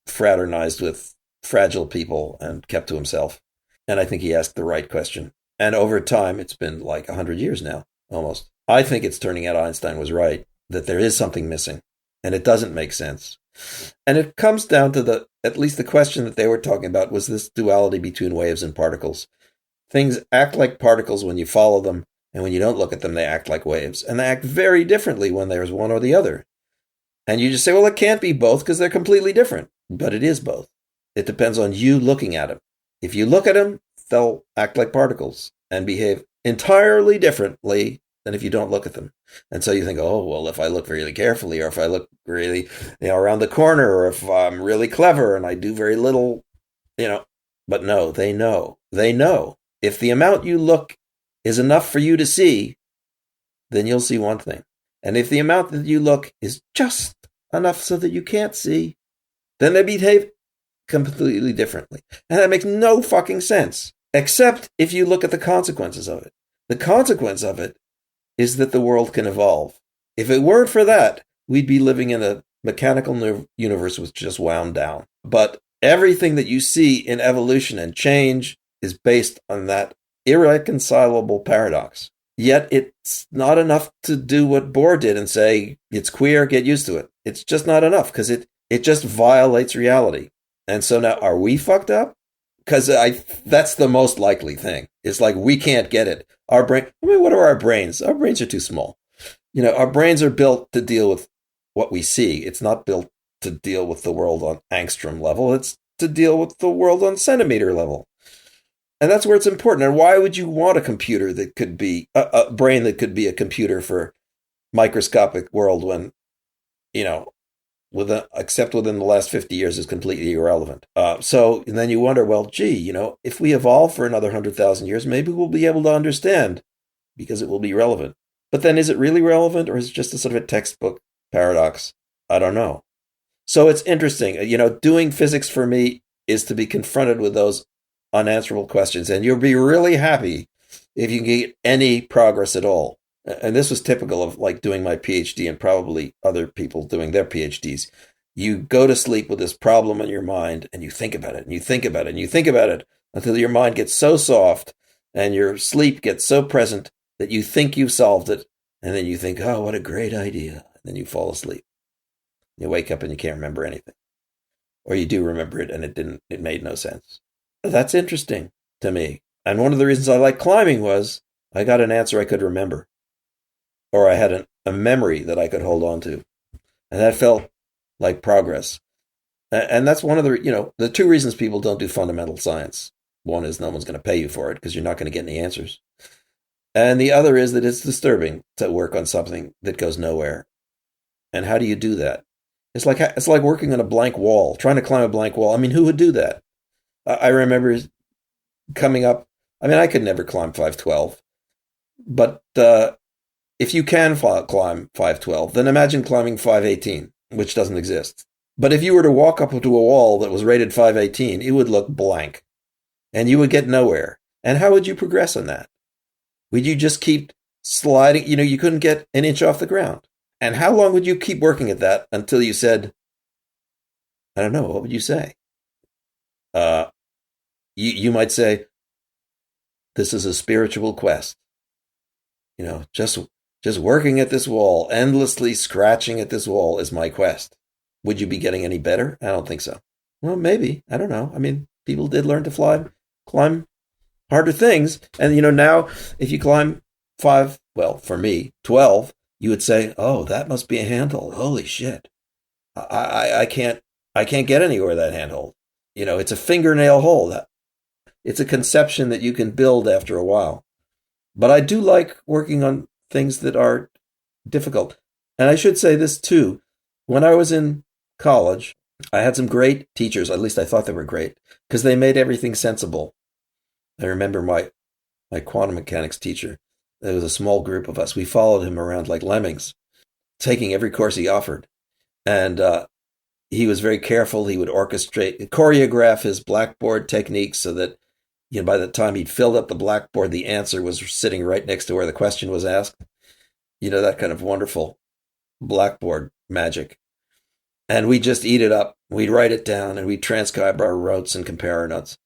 Speaker 8: fraternized with fragile people and kept to himself, and I think he asked the right question. And over time, it's been 100 years now, almost. I think it's turning out Einstein was right, that there is something missing, and it doesn't make sense. And it comes down to at least the question that they were talking about was this duality between waves and particles. Things act like particles when you follow them, and when you don't look at them, they act like waves. And they act very differently when there's one or the other. And you just say, well, it can't be both because they're completely different. But it is both. It depends on you looking at them. If you look at them, they'll act like particles and behave entirely differently than if you don't look at them. And so you think, oh, well, if I look really carefully, or if I look really, around the corner, or if I'm really clever and I do very little, but no, they know. They know. If the amount you look is enough for you to see, then you'll see one thing. And if the amount that you look is just enough so that you can't see, then they behave completely differently. And that makes no fucking sense, except if you look at the consequences of it. The consequence of it is that the world can evolve. If it weren't for that, we'd be living in a mechanical universe which just wound down. But everything that you see in evolution and change is based on that irreconcilable paradox. Yet it's not enough to do what Bohr did and say, it's queer, get used to it. It's just not enough, because it just violates reality. And so now, are we fucked up? Because that's the most likely thing. It's we can't get it. Our brain, what are our brains? Our brains are too small. Our brains are built to deal with what we see. It's not built to deal with the world on angstrom level. It's to deal with the world on centimeter level. And that's where it's important. And why would you want a computer that could be a brain that could be a computer for microscopic world when, except within the last 50 years is completely irrelevant. So and then you wonder, well, gee, if we evolve for another 100,000 years, maybe we'll be able to understand because it will be relevant. But then is it really relevant, or is it just a sort of a textbook paradox? I don't know. So it's interesting. Doing physics for me is to be confronted with those unanswerable questions. And you'll be really happy if you can get any progress at all. And this was typical of like doing my PhD and probably other people doing their PhDs. You go to sleep with this problem in your mind and you think about it and you think about it and you think about it until your mind gets so soft and your sleep gets so present that you think you've solved it. And then you think, oh, what a great idea. And then you fall asleep. You wake up and you can't remember anything. Or you do remember it and it made no sense. That's interesting to me. And one of the reasons I like climbing was I got an answer I could remember. Or I had a memory that I could hold on to. And that felt like progress. And that's one of the two reasons people don't do fundamental science. One is no one's going to pay you for it because you're not going to get any answers. And the other is that it's disturbing to work on something that goes nowhere. And how do you do that? It's like working on a blank wall, trying to climb a blank wall. I mean, who would do that? I remember coming up. I mean, I could never climb 512. But if you can climb 512, then imagine climbing 518, which doesn't exist. But if you were to walk up to a wall that was rated 518, it would look blank. And you would get nowhere. And how would you progress on that? Would you just keep sliding? You couldn't get an inch off the ground. And how long would you keep working at that until you said, I don't know, what would you say? You might say, this is a spiritual quest. Just working at this wall, endlessly scratching at this wall is my quest. Would you be getting any better? I don't think so. Well, maybe. I don't know. I mean, people did learn to climb harder things. And, now if you climb 12, you would say, oh, that must be a handhold. Holy shit. I can't get anywhere that handhold. It's a fingernail hole. It's a conception that you can build after a while. But I do like working on things that are difficult. And I should say this too. When I was in college, I had some great teachers. At least I thought they were great because they made everything sensible. I remember my quantum mechanics teacher. There was a small group of us. We followed him around like lemmings, taking every course he offered. And he was very careful. He would choreograph his blackboard techniques so that by the time he'd filled up the blackboard, the answer was sitting right next to where the question was asked. That kind of wonderful blackboard magic. And we just eat it up. We'd write it down and we'd transcribe our notes and compare our notes.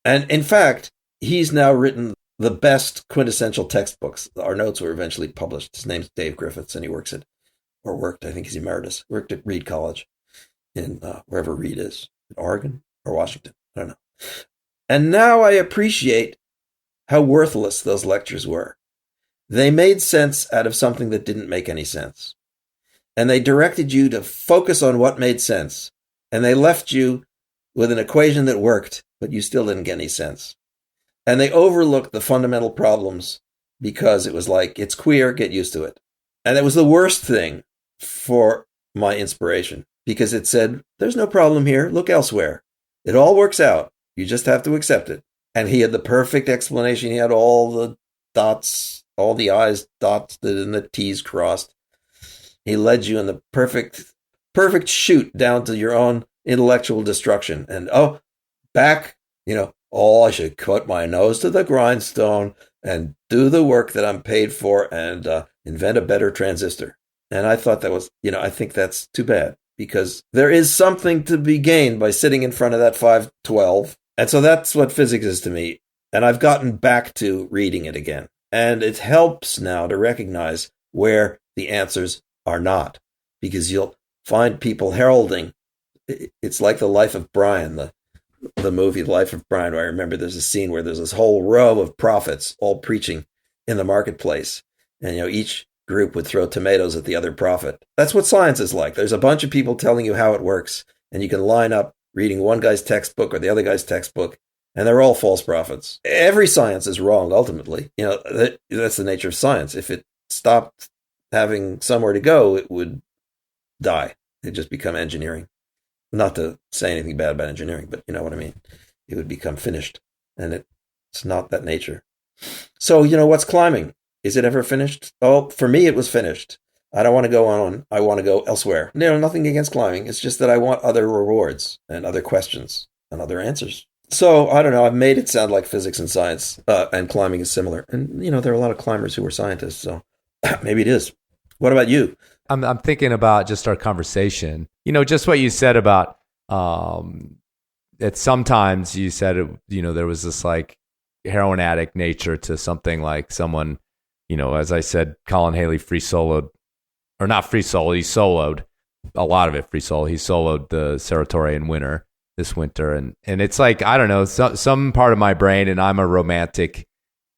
Speaker 8: And in fact, he's now written the best quintessential textbooks. Our notes were eventually published. His name's Dave Griffiths, and he worked, I think he's emeritus, worked at Reed College in wherever Reed is, in Oregon or Washington. I don't know. And now I appreciate how worthless those lectures were. They made sense out of something that didn't make any sense. And they directed you to focus on what made sense. And they left you with an equation that worked, but you still didn't get any sense. And they overlooked the fundamental problems because it was like, it's queer, get used to it. And it was the worst thing for my inspiration because it said, there's no problem here, look elsewhere. It all works out. You just have to accept it. And he had the perfect explanation. He had all the dots, all the I's dotted and the T's crossed. He led you in the perfect chute down to your own intellectual destruction. And back, I should put my nose to the grindstone and do the work that I'm paid for and invent a better transistor. And I thought that was, I think that's too bad because there is something to be gained by sitting in front of that 512. And so that's what physics is to me. And I've gotten back to reading it again. And it helps now to recognize where the answers are not, because you'll find people heralding. It's like The Life of Brian, the movie The Life of Brian, where I remember there's a scene where there's this whole row of prophets all preaching in the marketplace. And, each group would throw tomatoes at the other prophet. That's what science is like. There's a bunch of people telling you how it works, and you can line up reading one guy's textbook or the other guy's textbook, And they're all false prophets. Every science is wrong, ultimately. That's the nature of science. If it stopped having somewhere to go, it would die. It'd just become engineering. Not to say anything bad about engineering, but you know what I mean. It would become finished. And it's not that nature. So, what's climbing? Is it ever finished? Oh, for me, it was finished. I don't want to go on. I want to go elsewhere. Nothing against climbing. It's just that I want other rewards and other questions and other answers. So, I don't know. I've made it sound like physics and science and climbing is similar. And, there are a lot of climbers who are scientists. So maybe it is. What about you?
Speaker 2: I'm thinking about just our conversation. Just what you said about that sometimes you said, there was this like heroin addict nature to something like someone, as I said, Colin Haley free soloed, or not free solo, he soloed a lot of it free solo. He soloed the Saratorian Winter this winter. And it's like, I don't know, some part of my brain, and I'm a romantic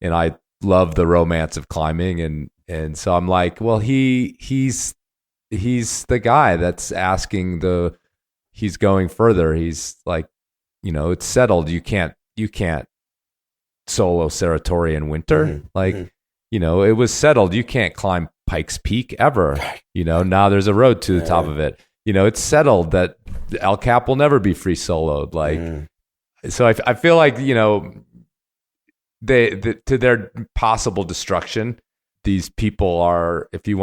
Speaker 2: and I love the romance of climbing. And so I'm like, well, he's the guy that's asking he's going further. He's like, it's settled. You can't solo Saratorian Winter.
Speaker 8: Mm-hmm.
Speaker 2: Like,
Speaker 8: Mm-hmm.
Speaker 2: It was settled. You can't climb Pikes Peak ever. Now there's a road to the top of it. It's settled that El Cap will never be free soloed. Like, so I feel like, to their possible destruction, these people are, if we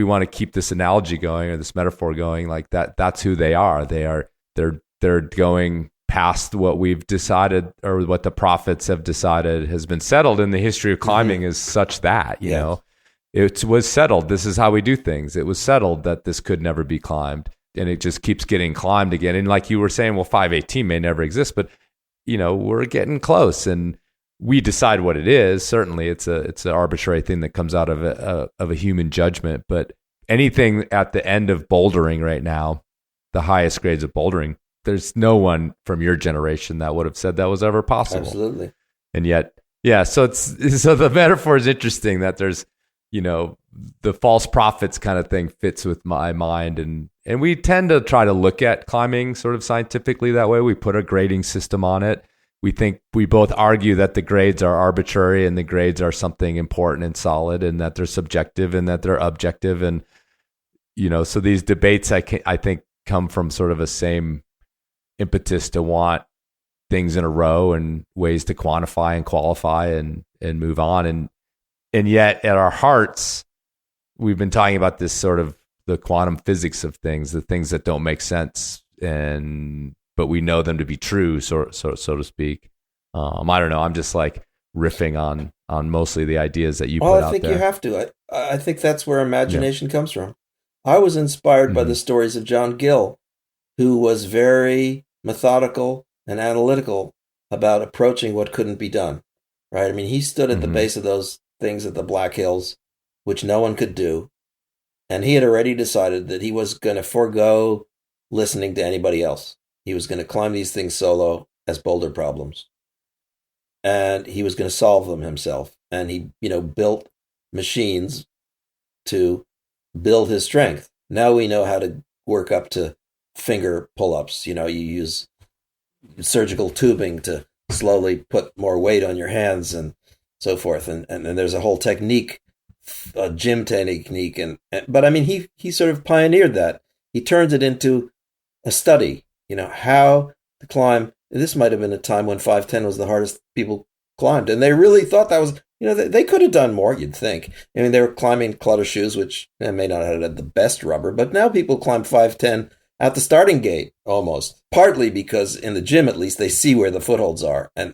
Speaker 2: want to keep this analogy going or this metaphor going, like that's who they are. They're going past what we've decided, or what the prophets have decided has been settled in the history of climbing is such that, it was settled. This is how we do things. It was settled that this could never be climbed, and it just keeps getting climbed again. And like you were saying, well, 518 may never exist, but we're getting close, and we decide what it is. Certainly it's an arbitrary thing that comes out of a human judgment, but anything at the end of bouldering right now, the highest grades of bouldering, there's no one from your generation that would have said that was ever possible.
Speaker 8: Absolutely.
Speaker 2: And yet, so the metaphor is interesting that there's, the false prophets kind of thing fits with my mind. And we tend to try to look at climbing sort of scientifically that way. We put a grading system on it. We both argue that the grades are arbitrary and the grades are something important and solid, and that they're subjective and that they're objective. And, so these debates, I think, come from sort of a same impetus to want things in a row and ways to quantify and qualify and move on. And yet at our hearts, we've been talking about this sort of the quantum physics of things, the things that don't make sense, but we know them to be true, so to speak. I don't know. I'm just like riffing on mostly the ideas that you put out there.
Speaker 8: I think you have to. I think that's where imagination comes from. I was inspired by the stories of John Gill, who was very methodical and analytical about approaching what couldn't be done, right? I mean, he stood at the base of those things at the Black Hills, which no one could do. And he had already decided that he was going to forego listening to anybody else. He was going to climb these things solo as boulder problems. And he was going to solve them himself. And he, built machines to build his strength. Now we know how to work up to finger pull-ups. You use surgical tubing to slowly put more weight on your hands and so forth. And there's a whole technique, a gym technique. But I mean, he sort of pioneered that. He turned it into a study, how to climb. This might have been a time when 510 was the hardest people climbed. And they really thought that was, they could have done more, you'd think. I mean, they were climbing clutter shoes, which may not have had the best rubber, but now people climb 510 at the starting gate, almost. Partly because in the gym, at least, they see where the footholds are. And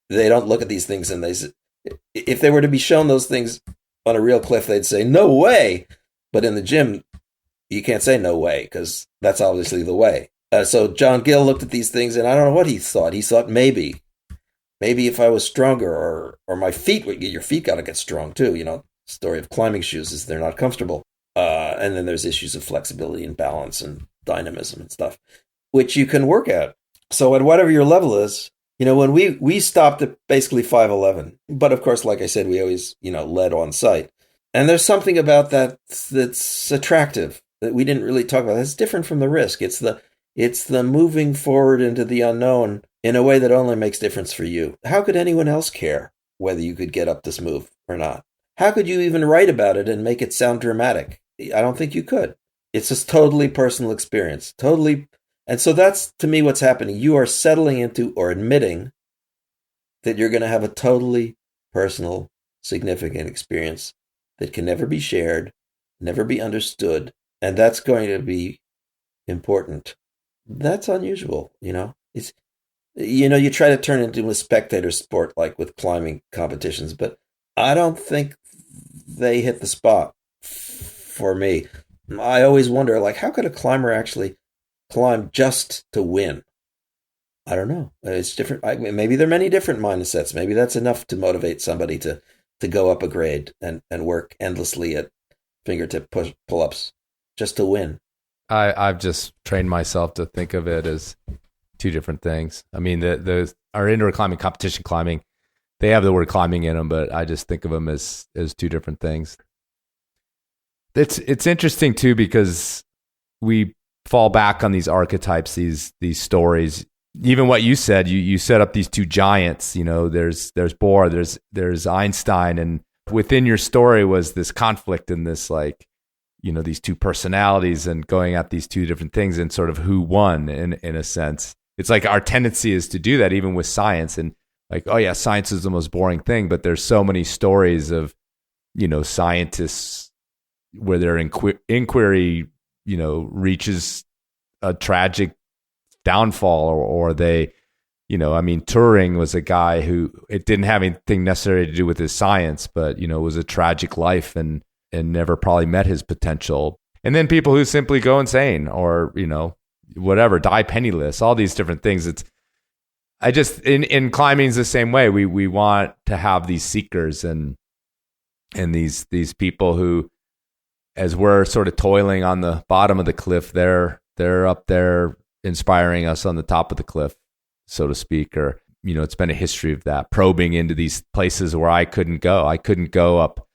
Speaker 8: they don't look at these things and if they were to be shown those things on a real cliff, they'd say, no way. But in the gym, you can't say no way, because that's obviously the way. So John Gill looked at these things, and I don't know what he thought. He thought maybe if I was stronger, or my feet would your feet got to get strong too. Story of climbing shoes is they're not comfortable. And then there's issues of flexibility and balance and dynamism and stuff, which you can work at. So at whatever your level is, when we stopped at basically 511, but of course, like I said, we always, led on site. And there's something about that that's attractive that we didn't really talk about. That's different from the risk. It's the moving forward into the unknown in a way that only makes difference for you. How could anyone else care whether you could get up this move or not? How could you even write about it and make it sound dramatic? I don't think you could. It's just totally personal experience. Totally. And so that's, to me, what's happening. You are settling into or admitting that you're going to have a totally personal, significant experience that can never be shared, never be understood, and that's going to be important. That's unusual, It's, you try to turn it into a spectator sport like with climbing competitions, but I don't think they hit the spot for me. I always wonder, like, how could a climber actually climb just to win? I don't know. It's different. Maybe there are many different mindsets. Maybe that's enough to motivate somebody to go up a grade and work endlessly at fingertip pull-ups just to win.
Speaker 2: I've just trained myself to think of it as two different things. I mean, our indoor climbing, competition climbing, they have the word climbing in them, but I just think of them as two different things. It's interesting too, because we fall back on these archetypes, these stories. Even what you said, you set up these two giants. There's Bohr, there's Einstein, and within your story was this conflict and this these two personalities and going at these two different things and sort of who won in a sense. It's like our tendency is to do that even with science, and like, oh yeah, science is the most boring thing, but there's so many stories of scientists where their inquiry reaches a tragic downfall, or they Turing was a guy who, it didn't have anything necessarily to do with his science, but it was a tragic life and never probably met his potential. And then people who simply go insane or whatever, die penniless, all these different things. In climbing is the same way. We want to have these seekers and these people who, as we're sort of toiling on the bottom of the cliff, they're up there inspiring us on the top of the cliff, so to speak. Or it's been a history of that, probing into these places where I couldn't go. I couldn't go up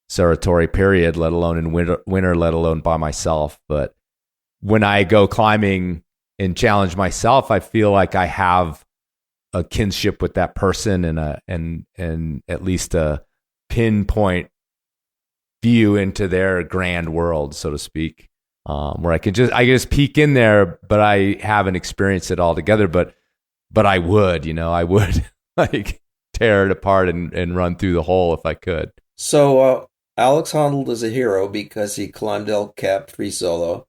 Speaker 2: Saratori, period, let alone in winter, let alone by myself. But when I go climbing and challenge myself, I feel like I have a kinship with that person and at least a pinpoint view into their grand world, so to speak, where I can just peek in there, but I haven't experienced it all together. But I would like tear it apart and run through the hole if I could.
Speaker 8: So Alex Honnold is a hero because he climbed El Cap free solo.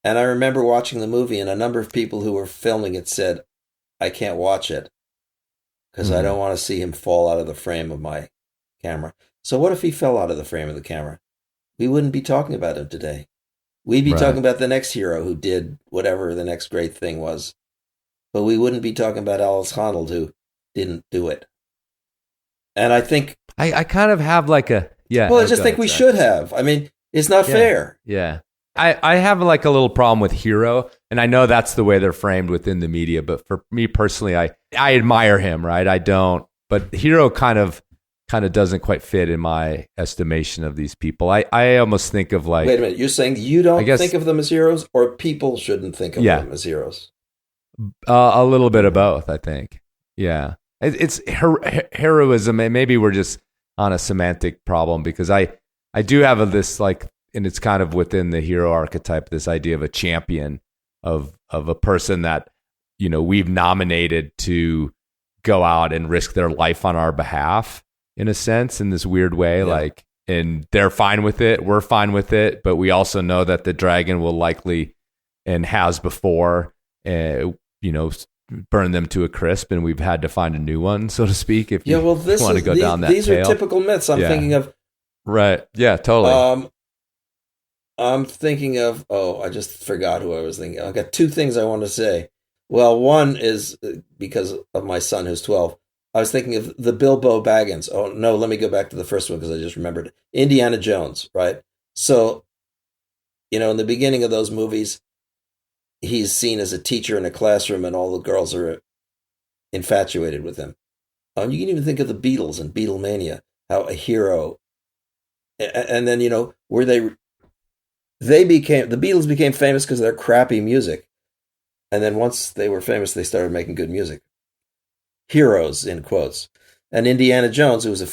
Speaker 8: And I remember watching the movie, and a number of people who were filming it said, I can't watch it because I don't want to see him fall out of the frame of my camera. So what if he fell out of the frame of the camera? We wouldn't be talking about him today. We'd be talking about the next hero who did whatever the next great thing was. But we wouldn't be talking about Alex Honnold who didn't do it. And I think...
Speaker 2: I kind of have like a... Yeah.
Speaker 8: Well, I just think we should have. I mean, it's not fair.
Speaker 2: Yeah. I have like a little problem with hero, and I know that's the way they're framed within the media, but for me personally, I admire him, right? I don't, but hero kind of doesn't quite fit in my estimation of these people. I almost think of like... Wait
Speaker 8: a minute, you're saying you don't think of them as heroes, or people shouldn't think of them as heroes?
Speaker 2: A little bit of both, I think. Yeah. It's heroism, and maybe we're just on a semantic problem, because I do have this like, and it's kind of within the hero archetype, this idea of a champion, of a person that, we've nominated to go out and risk their life on our behalf, in a sense, in this weird way. Yeah. And they're fine with it. We're fine with it. But we also know that the dragon will likely, and has before, burn them to a crisp, and we've had to find a new one, so to speak, if you want to go down that
Speaker 8: these
Speaker 2: tail.
Speaker 8: Are typical myths I'm thinking of.
Speaker 2: Right. Yeah, totally.
Speaker 8: I'm thinking of, I just forgot who I was thinking of. I got two things I want to say. Well, one is because of my son who's 12. I was thinking of the Bilbo Baggins. Oh, no, let me go back to the first one because I just remembered. Indiana Jones, right? So, in the beginning of those movies, he's seen as a teacher in a classroom and all the girls are infatuated with him. You can even think of the Beatles and Beatlemania, how a hero. And then, where the Beatles became famous because of their crappy music. And then once they were famous, they started making good music. Heroes, in quotes. And Indiana Jones, who was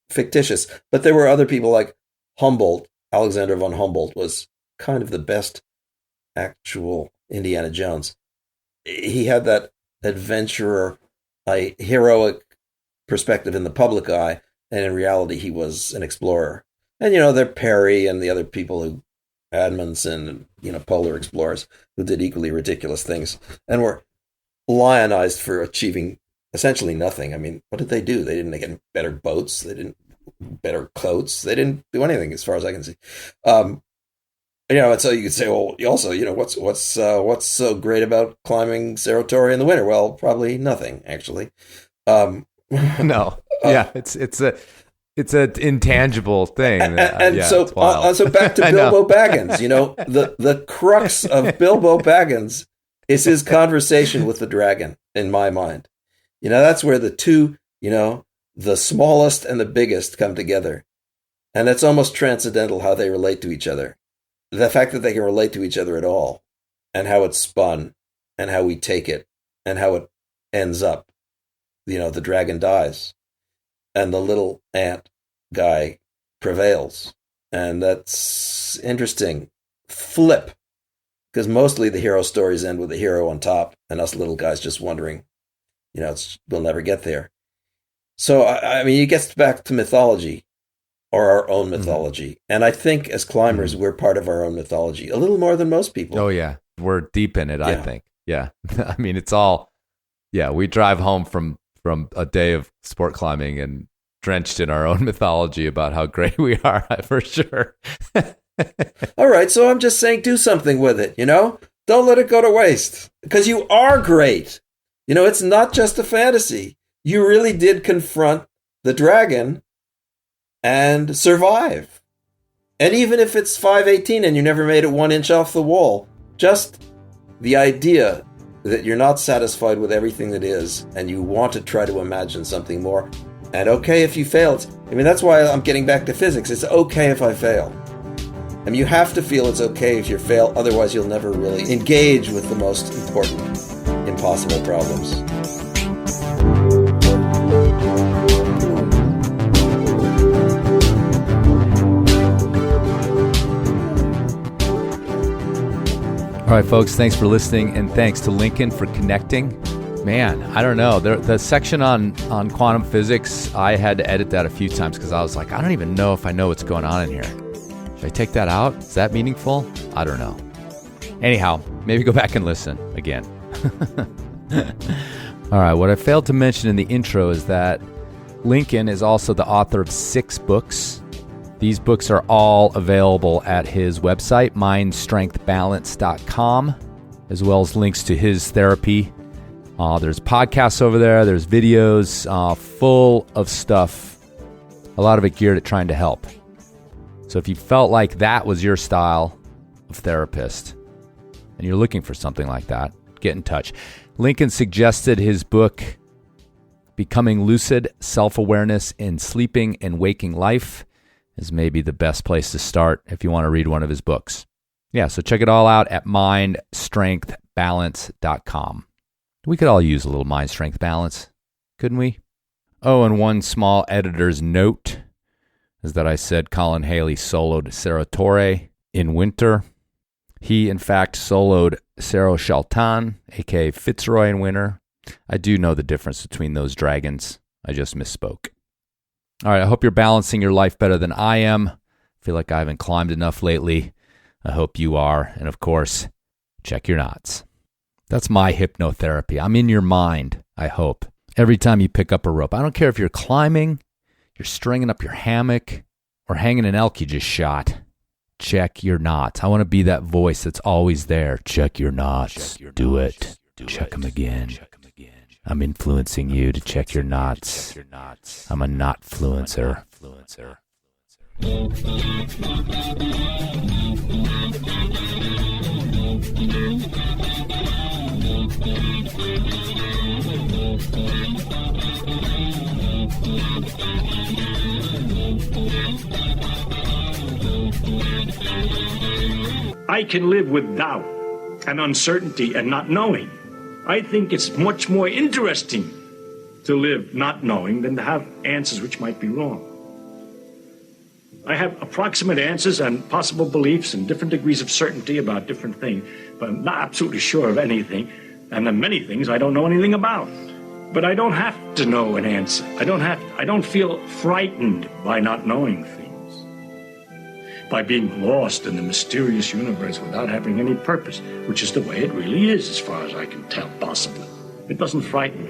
Speaker 8: fictitious, but there were other people like Humboldt. Alexander von Humboldt was kind of the best actual Indiana Jones. He had that adventurer, a heroic perspective in the public eye, and in reality, he was an explorer. And, they're Perry and the other people who, Amundsen, and, polar explorers who did equally ridiculous things and were lionized for achieving essentially nothing. I mean, what did they do? They didn't get better boats. They didn't better coats. They didn't do anything as far as I can see. And so you could say, well, also, what's so great about climbing Cerro Torre in the winter? Well, probably nothing, actually.
Speaker 2: No. Yeah, it's an intangible thing.
Speaker 8: So back to Bilbo Baggins. The crux of Bilbo Baggins is his conversation with the dragon, in my mind. That's where the two, the smallest and the biggest come together. And it's almost transcendental how they relate to each other. The fact that they can relate to each other at all, and how it's spun, and how we take it, and how it ends up. The dragon dies, and the little ant guy prevails. And that's interesting. Flip. Because mostly the hero stories end with the hero on top, and us little guys just wondering, we'll never get there. So, I mean, it gets back to mythology, or our own mythology. Mm-hmm. And I think as climbers, we're part of our own mythology, a little more than most people.
Speaker 2: Oh, yeah. We're deep in it, I think. Yeah. I mean, it's all, we drive home from a day of sport climbing and drenched in our own mythology about how great we are, for sure.
Speaker 8: All right. So I'm just saying, do something with it, Don't let it go to waste, because you are great. It's not just a fantasy. You really did confront the dragon and survive. And even if it's 518 and you never made it 1 inch off the wall, just the idea that you're not satisfied with everything that is, and you want to try to imagine something more. And okay if you fail. That's why I'm getting back to physics. It's okay if I fail. You have to feel it's okay if you fail, otherwise you'll never really engage with the most important, impossible problems.
Speaker 2: All right, folks, thanks for listening, and thanks to Lincoln for connecting. Man, I don't know. The section on quantum physics, I had to edit that a few times because I was like, I don't even know if I know what's going on in here. Should I take that out? Is that meaningful? I don't know. Anyhow, maybe go back and listen again. All right, what I failed to mention in the intro is that Lincoln is also the author of 6 books. These books are all available at his website, mindstrengthbalance.com, as well as links to his therapy. There's podcasts over there. There's videos full of stuff, a lot of it geared at trying to help. So if you felt like that was your style of therapist and you're looking for something like that, get in touch. Lincoln suggested his book, Becoming Lucid, Self-Awareness in Sleeping and Waking Life, is maybe the best place to start if you want to read one of his books. Yeah, so check it all out at mindstrengthbalance.com. We could all use a little mind strength balance, couldn't we? Oh, and one small editor's note is that I said Colin Haley soloed Cerro Torre in winter. He, in fact, soloed Cerro Chaltán, a.k.a. Fitzroy, in winter. I do know the difference between those dragons. I just misspoke. All right, I hope you're balancing your life better than I am. I feel like I haven't climbed enough lately. I hope you are. And of course, check your knots. That's my hypnotherapy. I'm in your mind, I hope. Every time you pick up a rope. I don't care if you're climbing, you're stringing up your hammock, or hanging an elk you just shot. Check your knots. I want to be that voice that's always there. Check your knots. Do it. Check them again. I'm influencing you to check your knots. I'm a knot-fluencer.
Speaker 9: I can live with doubt. and uncertainty and not knowing. I think it's much more interesting to live not knowing than to have answers which might be wrong. I have approximate answers and possible beliefs and different degrees of certainty about different things, but I'm not absolutely sure of anything, and then many things I don't know anything about. But I don't have to know an answer. I don't feel frightened by not knowing things, by being lost in the mysterious universe without having any purpose, which is the way it really is as far as I can tell, possibly. It doesn't frighten me.